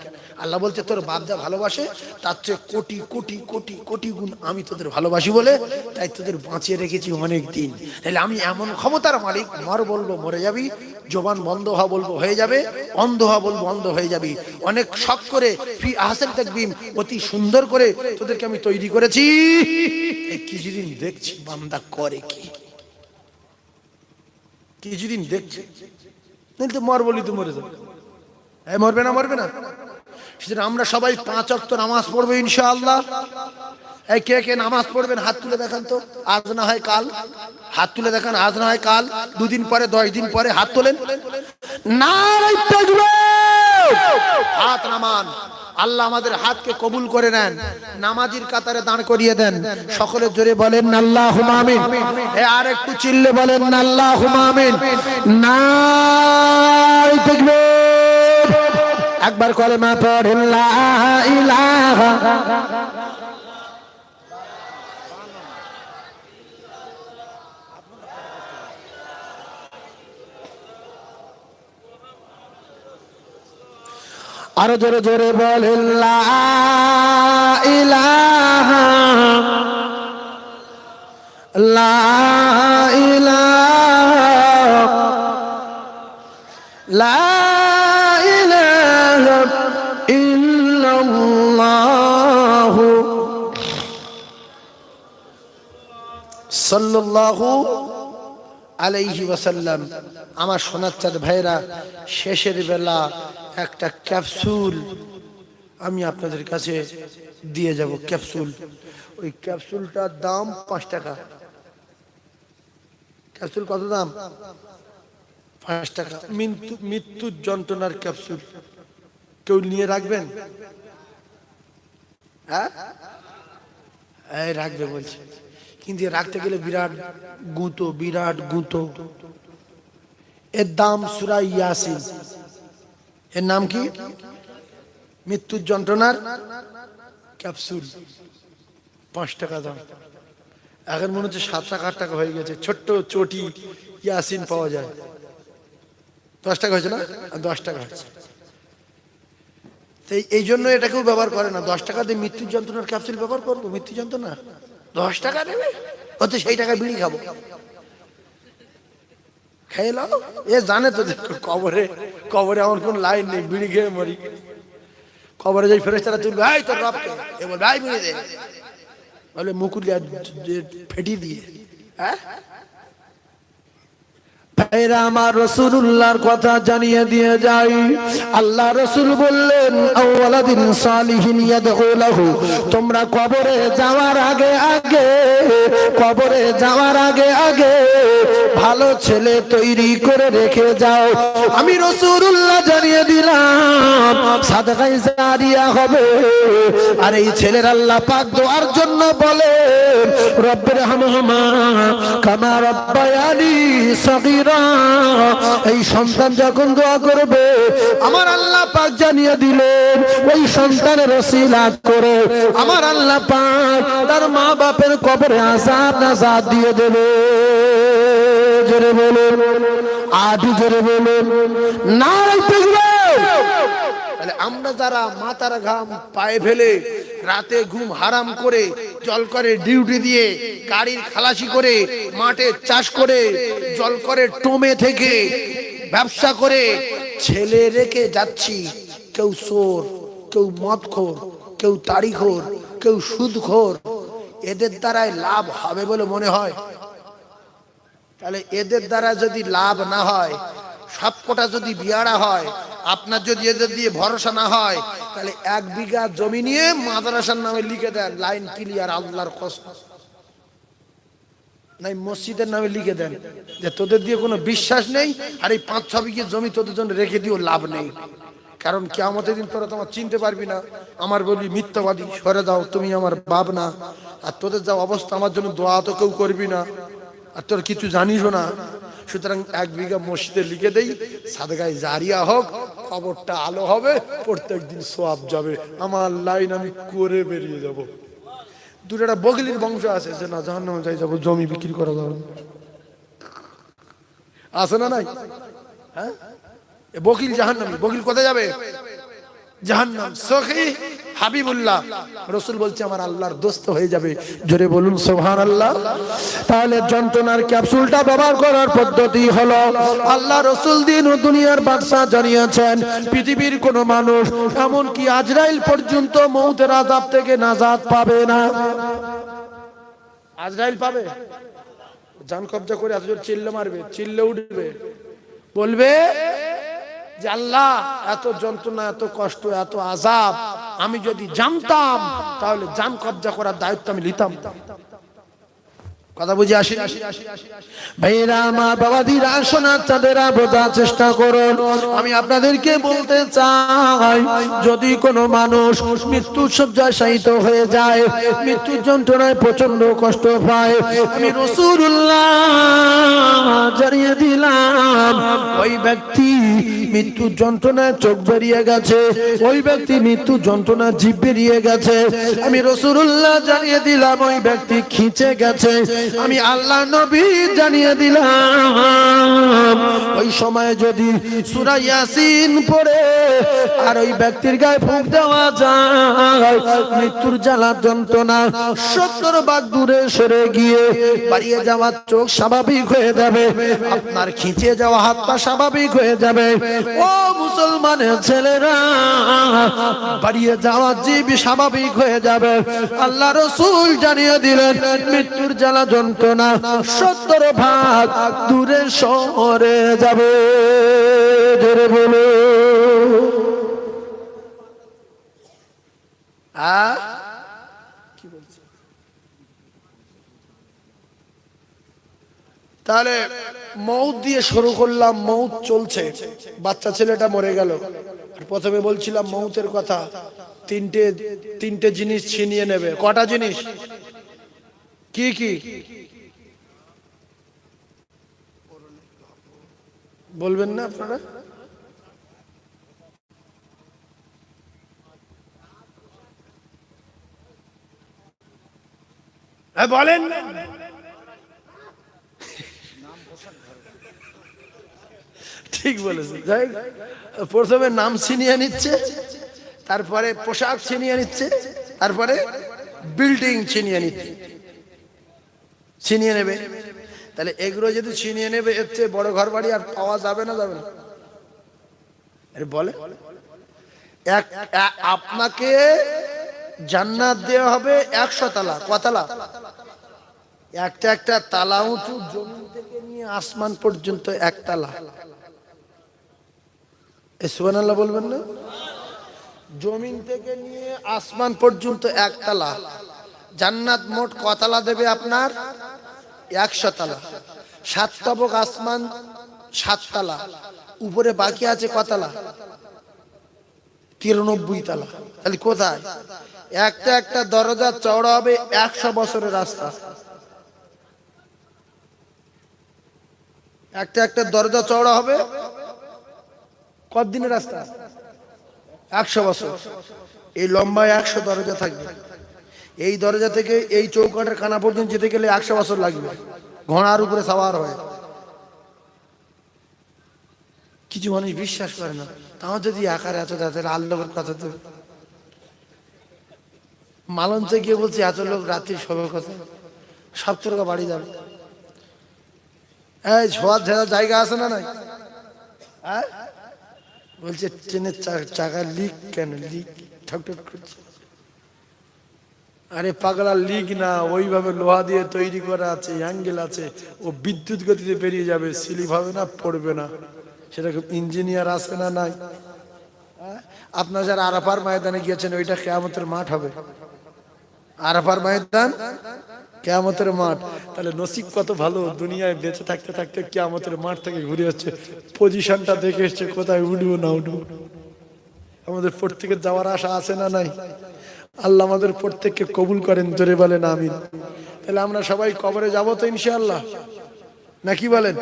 A: আল্লাহ বলছে, তোর বাপ যা ভালোবাসে তার চেয়ে কোটি কোটি কোটি কোটি গুণ আমি তোদের ভালোবাসি বলে তাই তোদের বাঁচিয়ে রেখেছি অনেক দিন। তাহলে আমি এমন ক্ষমতার মালিক, মর বলবো মরে যাবি, জবান বন্ধ হওয়া বলবো হয়ে যাবে, অন্ধ হওয়া বলবো অন্ধ হয়ে যাবি। অনেক শখ করে ফি আহসান তাকবীম, অতি সুন্দর করে তোদেরকে আমি তৈরি করেছি। এই কিছুদিন দেখছি বান্দা করে কি, কিছুদিন দেখছি, কিন্তু মর বলি তো মরে যাবে। মরবে না, মরবে না। সেজন্য আমরা সবাই 5 ওয়াক্ত নামাজ পড়বো ইনশাআল্লাহ। এই কে কে নামাজ পড়বেন হাত তুলে দেখান তো, আজ না হয় কাল। হাত তুলে দেখান, আজ না হয় কাল, 2 দিন পরে, 10 দিন পরে হাত তোলেন। নারে তাকবীর, হাত নামান। আল্লাহ আমাদের হাতকে কবুল করে নেন, নামাজির কাতারে দাঁড় করিয়ে দেন। সকলে জোরে বলেন আল্লাহুম্মা আমিন। আর একটু চিল্লে বলেন আল্লাহুম্মা আমিন। নারে তাকবীর, একবার কলেমা পড়েন লা ইলাহা। আরো জোরে জোরে বলেন লা ইলাহা, লা ইলাহা, লা ইলাহা ইল্লাল্লাহু সাল্লাল্লাহু আলাইহি ওয়াসাল্লাম, আমার সোনার চাঁদ ভাইরা, শেষের বেলা একটা ক্যাপসুল আমি আপনাদের কাছে দিয়ে যাব। ক্যাপসুল, ওই ক্যাপসুলটার দাম 5 টাকা। ক্যাপসুল কত দাম? 5 টাকা। মৃত্যুর যন্ত্রণার ক্যাপসুল কেউ নিয়ে রাখবেন? হ্যাঁ, রাখবে বলছে, কিন্তু রাখতে গেলে বিরাট গুঁতো, বিরাট গুঁতো। এর দাম সূরা ইয়াসিন। এর নাম কি? মৃত্যুর যন্ত্রণার ক্যাপসুল, 5 টাকা দাম। এখন মনে হচ্ছে 7 টাকা 8 টাকা হয়ে গেছে। ছোট্ট চটি ইয়াসিন পাওয়া যায়। 10 টাকা হয়েছে না? 10 টাকা হয়েছে। এই জন্য এটাকেও ব্যবহার করে না। 10 টাকা দিয়ে মৃত্যুর যন্ত্রণার ক্যাপসুল ব্যবহার করবো? মৃত্যুর যন্ত্রণা 10 টাকা নেবে, হতে সেই টাকা বিড়ি খাবো। খেয়ে নাও। এ জানে তো কবরে, কবরে আমার কোন লাইন নেই, বিড়ি খেয়ে মরি। কবরে যাই ফেরেশতারা তুলবে, এই তোর রবকে, এ বলবে এই বিড়ি দে, বলে মুকুলিয়া ফেটি দিয়ে। হ্যাঁ, ভাইরা আমার, রাসূলুল্লাহর কথা জানিয়ে দিয়ে যাই। আল্লাহ রাসূল বললেন, আওয়ালাদিন সালিহিন ইয়াদউ লাহু, তোমরা কবরে যাওয়ার আগে আগে, কবরে যাওয়ার আগে আগে ভালো ছেলে তৈরি করে রেখে যাও। আমি রাসূলুল্লাহ জানিয়ে দিলাম সাদকায়ে জারিয়া হবে। আর এই ছেলের আল্লাহ পাক দোয়ার জন্য বলে, রব্বির হামহুমা কামা রাব্বায়ানি সগীরা। এই সন্তান যখন দোয়া করবে, আমার আল্লাহ পাক জানিয়ে দিলেন, ওই সন্তানের ওসিলা করে আমার আল্লাহ পাক তার মা বাপের কবরে আযাব নাজাত দিয়ে দেবে। জোরে বলুন, আদি জোরে বলুন, নারায়ে তাকবীর। তাহলে আমরা যারা মাথার ঘাম পায়ে ফেলে, রাতে ঘুম হারাম করে, জল করে ডিউটি দিয়ে, গাড়ির খালাসি করে, মাঠে চাষ করে, জল করে টোমে থেকে ব্যবসা করে ছেলে রেখে যাচ্ছি, কেউ চোর, কেউ মদখোর, কেউ তাড়িখোর, কেউ সুদখোর, এদের দ্বারাই লাভ হবে বলে মনে হয়? তাহলে এদের দ্বারা যদি লাভ না হয়, সবকটা যদি বিয়ারা হয়, আপনার যদি এদের দিয়ে ভরসা না হয়, তাহলে 1 বিঘা জমি নিয়ে মাদ্রাসার নামে লিখে দেন, লাইন ক্লিয়ার, আল্লাহর কসম। নাই মসজিদের নামে লিখে দেন যে তোদের দিয়ে কোনো বিশ্বাস নেই, আর এই 5-6 বিঘা জমি তোদের জন্য রেখে দিও, লাভ নেই। কারণ কিয়ামতের দিন তোরা তোমার চিনতে পারবি না। আমার বলি মিথ্যাবাদী, সরে দাও, তুমি আমার বাপ না। আর তোদের যা অবস্থা, আমার জন্য দোয়া তো কেউ করবি না, আর তোর কিছু জানিসও না। সুতরাং 1 বিঘা মসজিদে লিখে দেই, সাদকায়ে জারিয়া হোক, কবরটা আলো হবে, প্রত্যেকদিন সওয়াব যাবে, আমার লাইন আমি করে বেরিয়ে যাব। দুটা বগলির বংশ আছে যে না জাহান্নামে যাই যাবো, জমি বিক্রি করা যাবে, আছে না নাই? হ্যাঁ, বকিল জাহান্নামী। বকিল কোথায় যাবে? জাহান্নাম। সখী হাবিবুল্লাহ রাসূল বলছে আমার আল্লাহর দোস্ত হয়ে যাবে। জোরে বলুন সুবহানাল্লাহ। তাহলে যন্ত্রণার ক্যাপসুলটা ব্যবহার করার পদ্ধতি হলো, আল্লাহ রাসূল দিন ও দুনিয়ার বাদশা জানিয়েছেন, পৃথিবীর কোন মানুষ এমন কি আজরাইল পর্যন্ত মউতের আযাব থেকে নাজাত পাবে না। আজরাইল পাবে, জান কবজা করে এত জোর চিল্লে মারবে, চিল্লে উঠবে, বলবে যে আল্লাহ এত যন্ত্রণা, এত কষ্ট, এত আযাব আমি যদি জানতাম তাহলে জান কবজা করার দায়িত্ব আমি নিতাম। কথা বুঝে আসি? ভাইরা আমার, বাবাদিরা, সোনার চাঁদেরা, বোঝার চেষ্টা করুন। আমি আপনাদেরকে বলতে চাই, যদি কোনো মানুষ মৃত্যু শয্যায় শায়িত হয়ে যায়, মৃত্যুর যন্ত্রণায় প্রচন্ড কষ্ট পায়, আমি রাসূলুল্লাহ জানিয়ে দিলাম ওই ব্যক্তি মৃত্যুর যন্ত্রণায় চোখ বেরিয়ে গেছে, ওই ব্যক্তি মৃত্যুর যন্ত্রণায় জিভ বেরিয়ে গেছে, আমি রাসূলুল্লাহ জানিয়ে দিলাম ওই ব্যক্তি খিঁচে গেছে, আমি আল্লাহ নবী জানিয়ে দিলাম ওই সময় যদি সূরা ইয়াসিন পড়ে আর ওই ব্যক্তির গায়ে ফুঁক দেওয়া যায়, মৃত্যুর জ্বালা যন্ত্রণা 70 ভাগ দূরে সরে গিয়ে বাড়িয়ে যাওয়া চোখ স্বাভাবিক হয়ে যাবে, আপনার খিঁচে যাওয়া হাত পা স্বাভাবিক হয়ে যাবে। ও মুসলমানের ছেলেরা, বাড়িয়ে যাওয়া জীব স্বাভাবিক হয়ে যাবে। আল্লাহ রাসূল জানিয়ে দিলেন মৃত্যুর জ্বালা যন্ত্রণা 70 ভাগ দূরে সরে যাবে। জোরে বলো। কি বলছে? তাহলে মৌত দিয়ে শুরু করলাম, মৌত চলছে, বাচ্চা ছেলেটা মরে গেল। প্রথমে বলছিলাম মৌতের কথা, তিনটে জিনিস ছিনিয়ে নেবে। কটা জিনিস? কি কি বলবেন না আপনারা? বলেন। ঠিক বলেছে। প্রথমে নাম ছিনিয়ে নিচ্ছে, তারপরে পোশাক ছিনিয়ে নিচ্ছে, তারপরে বিল্ডিং ছিনিয়ে নিচ্ছে, ছিনিয়ে নেবে। তাহলে এগুলো যদি ছিনিয়ে নেবে, এর চেয়ে বড় ঘর বাড়ি আর পাওয়া যাবে না? যাবে না? আরে বলে আপনাকে জান্নাত দেওয়া হবে 100 তালা। কতলা? একটা একটা তালা উঁচু, জমিন থেকে নিয়ে আসমান পর্যন্ত 1 তালা। সুবহানাল্লাহ বলবেন না? জমিন থেকে নিয়ে আসমান পর্যন্ত 1 তালা। জান্নাত মোট কতলা দেবে আপনার? 100 তালা। 7 তবক আসমান 7 তালা, উপরে বাকি আছে কতলা? 93 তালা। তাহলে কোথায়? একটা একটা দরজা চওড়া হবে 100 বছরের রাস্তা। একটা একটা দরজা চওড়া হবে কতদিনের রাস্তা? 100 বছর। এই লম্বায় 100 দরজা থাকবে। এই দরজা থেকে এই চৌকাঠের খানা পর্যন্ত যেতে গেলে 100 বছর লাগবে, ঘোড়ার উপরে সাওয়ার হয়। কিছু মানুষ বিশ্বাস করে না, তাও যদি আকার এত তাদের আল্লাহর কথা। তো মালঞ্চে গিয়ে বলছে এত লোক রাত্রি সবার কথা, 70 টাকা বাড়ি যাবে। এই ছোঁয়ার ঝেড়া জায়গা আছে না নাই? হ্যাঁ বলছে ট্রেনের চাকা লিক। কেন লিক? ঠকঠক করছে। আরে পাগলা, লিক না, ওইভাবে লোহা দিয়ে তৈরি করা আছে, অ্যাঙ্গেল আছে, ও বিদ্যুৎ গতিতে বেরিয়ে যাবে, স্লিপ হবে না, পড়বে না। সেরকম ইঞ্জিনিয়ার আছে না নাই? আপনার যারা আরাফার ময়দানে গিয়েছেন, ওইটা কিয়ামতের মাঠ হবে। আরাফার ময়দান কিয়ামতের মাঠ। তাহলে নসিব কত ভালো, দুনিয়ায় বেঁচে থাকতে থাকতে কিয়ামতের মাঠ থেকে ঘুরে যাচ্ছে, পজিশনটা দেখে এসছে, কোথায় উঠবো না উঠবো। আমাদের প্রত্যেকের যাওয়ার আশা আছে না নাই? আল্লাহ আমাদের প্রত্যেককে কবুল করেন, জোরে বলেন আমিন। তাহলে আমরা সবাই কবরে যাবো তো ইনশাআল্লাহ, নাকি বলেন?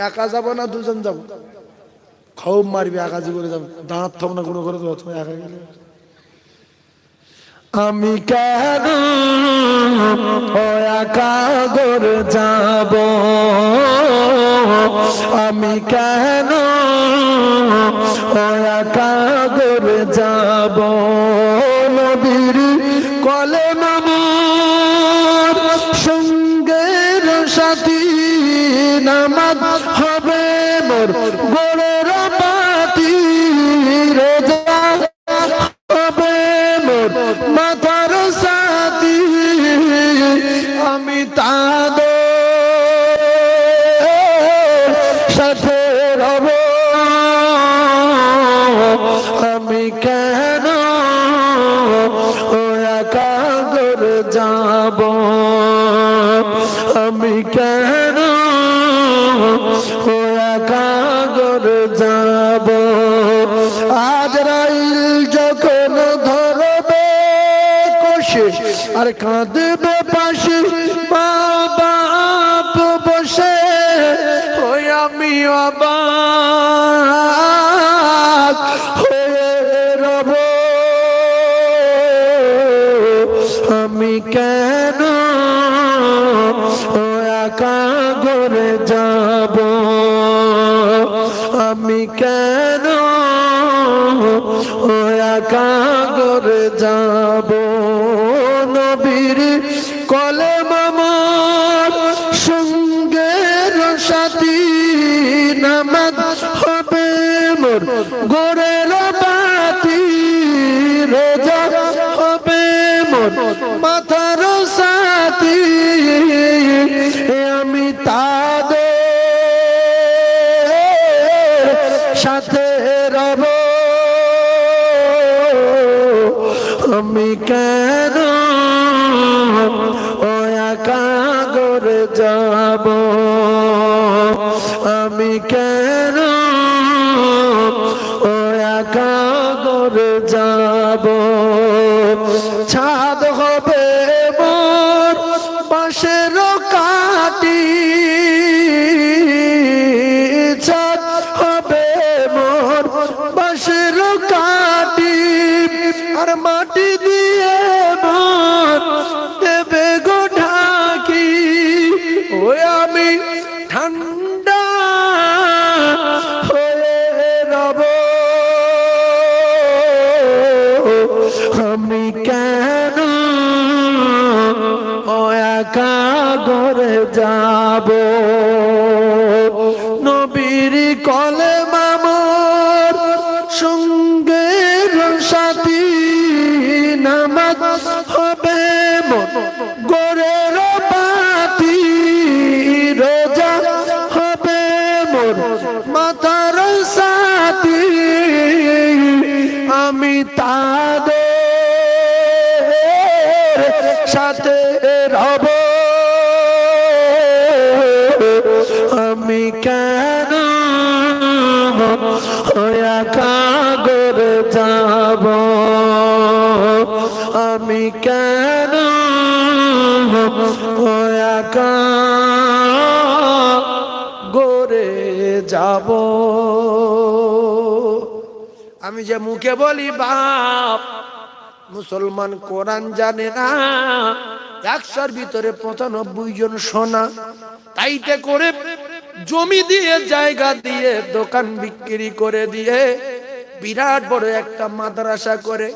A: একা যাবো না দুজন যাবো? খুব মারবি, একা করে যাবো, দাঁড়াত থাম না, গুলো করে দেবো তুমি একা গেলে। আমি কেন একা করে যাব? আমি কেন একা করে যাব? নবীর কলেমা মোর সঙ্গের সাথী, নামাজ হবে মোর গোড়ের পাতি, রোজা হবে মোর মাথার সাথী। আমি তাদের সাথে রব। আমি কেন একা করে যাব? আমি কেন একা করে যাব? আজরাইল যখন ধরবে কষে, আর কাঁদবে পাশে মা বাপ বসে, ওই আমি অবাক হয়ে রব। আমি কেন একা করে যাব? আমি কেন একা করে যাব? নবীর কলেমা মোর সঙ্গের সাথী, মোর গোরের বাতি, রোজা হবে মোর মাথার সাথী, আমি তাদের সাথে রব, আমি কেন ও একা করে যাব, আমি কেন ও একা করে যাব, ছাদ হবে মোর বাঁশের কাটি, ছাদ হবে মোর বাঁশের কাটি, আর মাটি দিয়ে মোর দেবে গো ঢাকি, ওই আমি ঠান্ডা হয়ে রব, আমি কেন ও একা ঘরে যাব, নবীর কলেমা মোর সঙ্গের সাথী, নামাজ হবে মোর গোরের বাতি, রোজা হবে মোর মাথার সাথী, আমি তাদের সাথে রব, আমি কেন একা করে যাব, আমি কেন একা গড়ে যাব। আমি যে মুখে বলি বাপ মুসলমান কোরআন জানে না, 100-র ভিতরে 95 জন শোনা, তাইতে করে জমি দিয়ে জায়গা দিয়ে দোকান বিক্রি করে দিয়ে বিরাট বড় একটা মাদ্রাসা করে,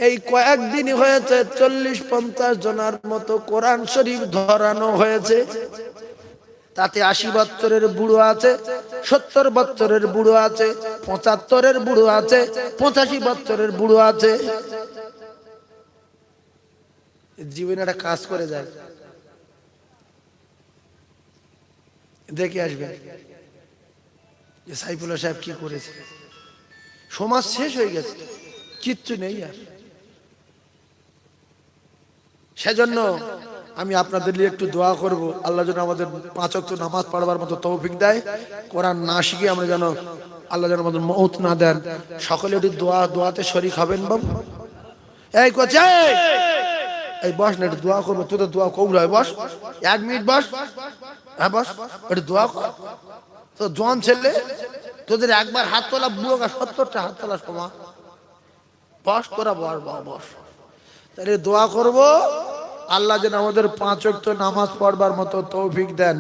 A: এই কয়েকদিন হয়েছে 40-50 জনের মতো কোরআন শরীফ ধরানো হয়েছে। তাতে 80 বছরের বুড়ো আছে, 70 বছরের বুড়ো আছে, 75-এর বুড়ো আছে, 85 বছরের বুড়ো আছে। জীবনে একটা কাজ করে যায়, দেখে আসবে যে সাইফুল্লাহ সাহেব কি করেছে। সমাজ শেষ হয়ে গেছে, কিচ্ছু নেই আর। সেজন্য আমি আপনাদের নিয়ে একটু দোয়া করব, আল্লাহ যেন আমাদের 5 ওয়াক্ত নামাজ পড়বার মতো তৌফিক দেয়। কোরআন না শিখে আমরা যেন আল্লাহ যেন আমাদের মউত না দেন। সকলে একটু দোয়াতে শরীক হবেন। বাবু এই কোচে এই বস না, একটু দোয়া করবো, তোদের দোয়া কবুল হয়। বস 1 মিনিট বস, হ্যাঁ বস, একটু দোয়া কর। তো জোয়ান ছেলে তোদের একবার হাত তোলা বুড়ো 70টা হাত তোলা সময়, বস তোরা বস বস। তাহলে দোয়া করব আল্লাহ যেন আমাদের 5 ওয়াক্ত নামাজ পড়বার মতো তৌফিক দেন।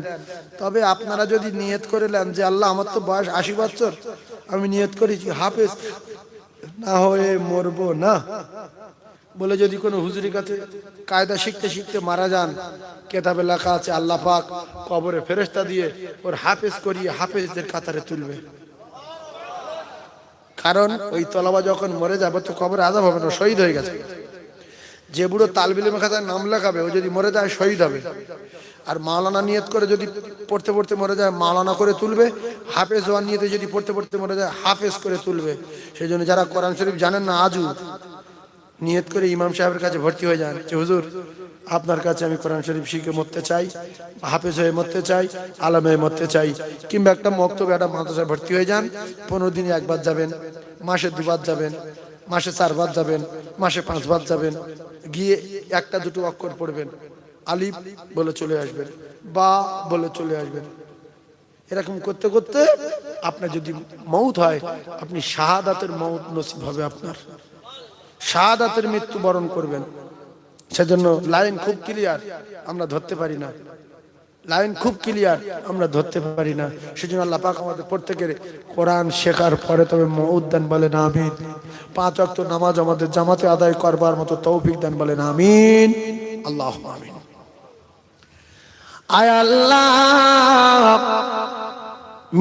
A: তবে আপনারা যদি নিয়ত করে নেন যে আল্লাহ আমার তো বয়স 80 বছর, আমি নিয়ত করেছি হাফেজ না হয়ে মরবো না বলে, যদি কোনো হুজুরের কাছে কায়দা শিখতে শিখতে মারা যান, কেতাবে লেখা আছে আল্লাহ পাক কবরে ফেরেশতা দিয়ে ওর হাফেজ করিয়ে হাফেজদের কাতারে তুলবে। কারণ ওই তলাবা যখন মরে যাবে তো কবরে আযাব হবে না, শহীদ হয়ে গেছে। যে বুড়ো তালবে ইলমের খাতায় নাম লেখাবে ও যদি মরে যায় শহীদ হবে। আর মাওলানা নিয়ত করে যদি পড়তে পড়তে মরে যায় মাওলানা করে তুলবে, হাফেজ হওয়ার নিয়তে যদি পড়তে পড়তে মরে যায় হাফেজ করে তুলবে। সেই জন্য যারা কোরআন শরীফ জানেন না আজও নিয়ত করে ইমাম সাহেবের কাছে ভর্তি হয়ে যান যে হুজুর আপনার কাছে আমি কোরআন শরীফ শিখে মরতে চাই, হাফেজ হয়ে মরতে চাই, আলেম হয়ে মরতে চাই। কিংবা একটা মক্তবে একটা মাদ্রাসায় ভর্তি হয়ে যান, 15 দিনে 1 বার যাবেন, মাসে 2 বার যাবেন, মাসে 4 বার যাবেন, মাসে 5 বার যাবেন, গিয়ে 1-2 অক্ষর পড়বেন, আলিফ বলে চলে আসবেন, বা বলে চলে আসবেন। এরকম করতে করতে আপনার যদি মউত হয়, আপনি শাহাদাতের মউত নসিব হবে, আপনার শাহাদাতের মৃত্যু বরণ করবেন। সেজন্য লাইন খুব ক্লিয়ার, আমরা ধরতে পারি না, লাইন খুব ক্লিয়ার, আমরা ধরতে পারি না। সেজন্য আল্লাহ পাক আমাদের প্রত্যেকের কোরআন শেখার পরে তবে মউত দান, বলেন আমিন। 5 ওয়াক্ত নামাজ আমাদের জামাতে আদায় করবার মতো তৌফিক দান, বলেন আমিন, আল্লাহুম্মা আমিন। আয় আল্লাহ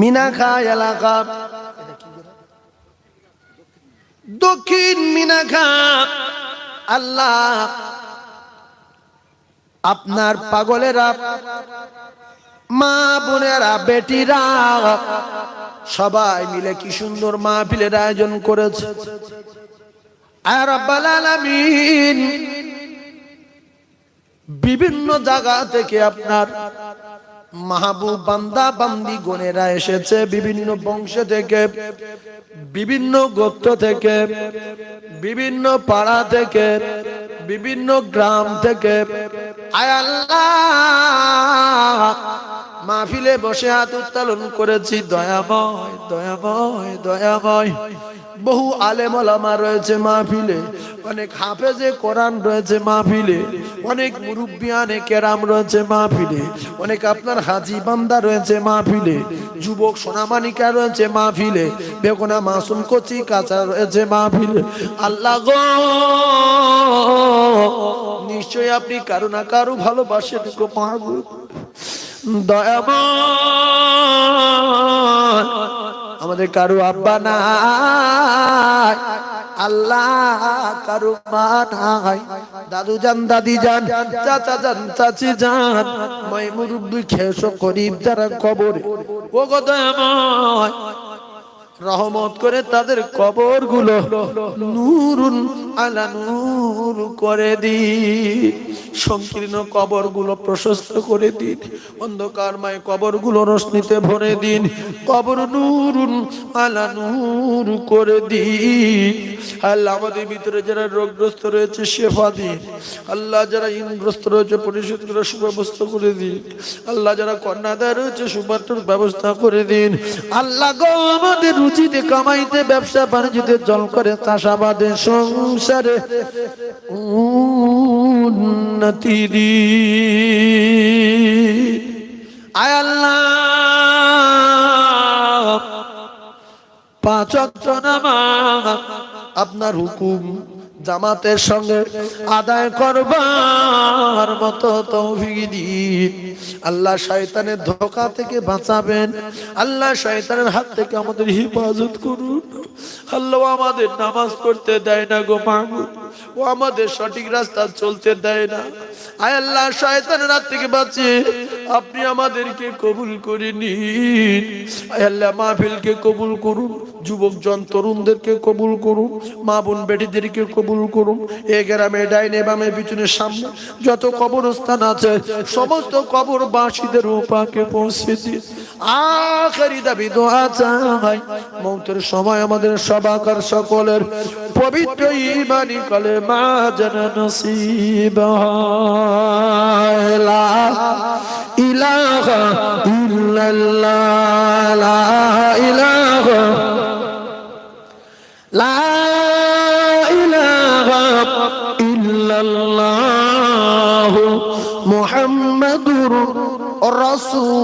A: মিনাখা এলাকা দক্ষিণ মিনাঘাট আল্লাহ আপনার পাগলেরা মা বোনেরা বেটিরা সবাই মিলে কি সুন্দর মাহফিলের আয়োজন করেছে। আয় রাব্বাল আলামিন, বিভিন্ন জায়গা থেকে আপনার মাহবুব বান্দা বান্দি গণেরা এসেছে, বিভিন্ন বংশ থেকে, বিভিন্ন গোত্র থেকে, বিভিন্ন পাড়া থেকে, বিভিন্ন গ্রাম থেকে। আয় আল্লাহ, মাহফিলে বসে হাত উত্তোলন করেছি, দয়াময় দয়াময় দয়াময়। বহু আলেম ওলামা রয়েছে মাহফিলে, অনেক হাফেজে কোরআন রয়েছে মাহফিলে, অনেক মুরব্বিয়ানে কেরাম রয়েছে মাহফিলে, অনেক আপনার হাজী বান্দা রয়েছে মাহফিলে, যুবক সোনামানিকা রয়েছে মাহফিলে, বেগুনা মাসুম কচি কাঁচা রয়েছে মাহফিলে। আল্লাহ গো, নিশ্চয়ই আপনি কারো না কারো ভালোবাসেন গো মাহবুব, দয়াময়। আমাদের কারো আব্বা নাই আল্লাহ, কারো মা নাই, দাদু জান দাদি জান চাচা জান চাচি জান, মাই মুরব্বি খেস গরিব যারা কবরে, ও গো দয়াময়, রহমত করে তাদের কবর গুলো নূরুন আলা নূর করে দিন, সংকীর্ণ কবর গুলো প্রশস্ত করে দিন, অন্ধকারময় কবর গুলো রোশনীতে ভরে দিন, কবর নূরুন আলা নূর করে দিন। আল্লাহ, আমাদের ভিতরে যারা রোগগ্রস্ত রয়েছে শেফা দিন, আল্লাহ যারা ঋণগ্রস্ত রয়েছে পরিশোধ করে সুব্যবস্থা করে দিন, আল্লাহ যারা কন্যাদায় রয়েছে সুপাত্রের ব্যবস্থা করে দিন। আল্লাহ গো, আমাদের রুচিতে কামাইতে ব্যবসা বাণিজ্যতে জল করে চাষাবাদে সংসারে উন্নতি দিন। আয় আল্লাহ, পাঁচ ওয়াক্ত নামাজ আপনার হুকুম জামাতের সঙ্গে আদায় করবার মতো তৌফিক দিন। আল্লাহ, শয়তানের ধোঁকা থেকে বাঁচাবেন, আল্লাহ শয়তানের হাত থেকে আমাদের হেফাজত করুন। আল্লাহ, আমাদের নামাজ পড়তে দেয় না গো মাহবুব, ও আমাদের সঠিক রাস্তা চলতে দেয় না। আয় আল্লাহ, শয়তানের হাত থেকে বাঁচিয়ে আপনি আমাদেরকে কবুল করে নিন। আয় আল্লাহ, মাহফিলকে কবুল করুন, যুবক জন তরুণদেরকে কবুল করুন, মা বোন বেটিদেরকে কবুল করুন। এ গ্রামে ডাইনে বামে পিছনে সামনে যত কবরস্থান আছে সমস্ত কবরবাসীদের পাকে পৌঁছে দিন। আখেরি দাবি দোয়া চাই, মৌতের সময় আমাদের সবাকার সকলের পবিত্র ঈমানি কালেমা যেন নসিব হয়। লা ইলাহা ইল্লাল্লাহ, লা ইলাহা, লা ইলাহা ইল্লাল্লাহ মুহাম্মাদুর রাসূলুল্লাহ।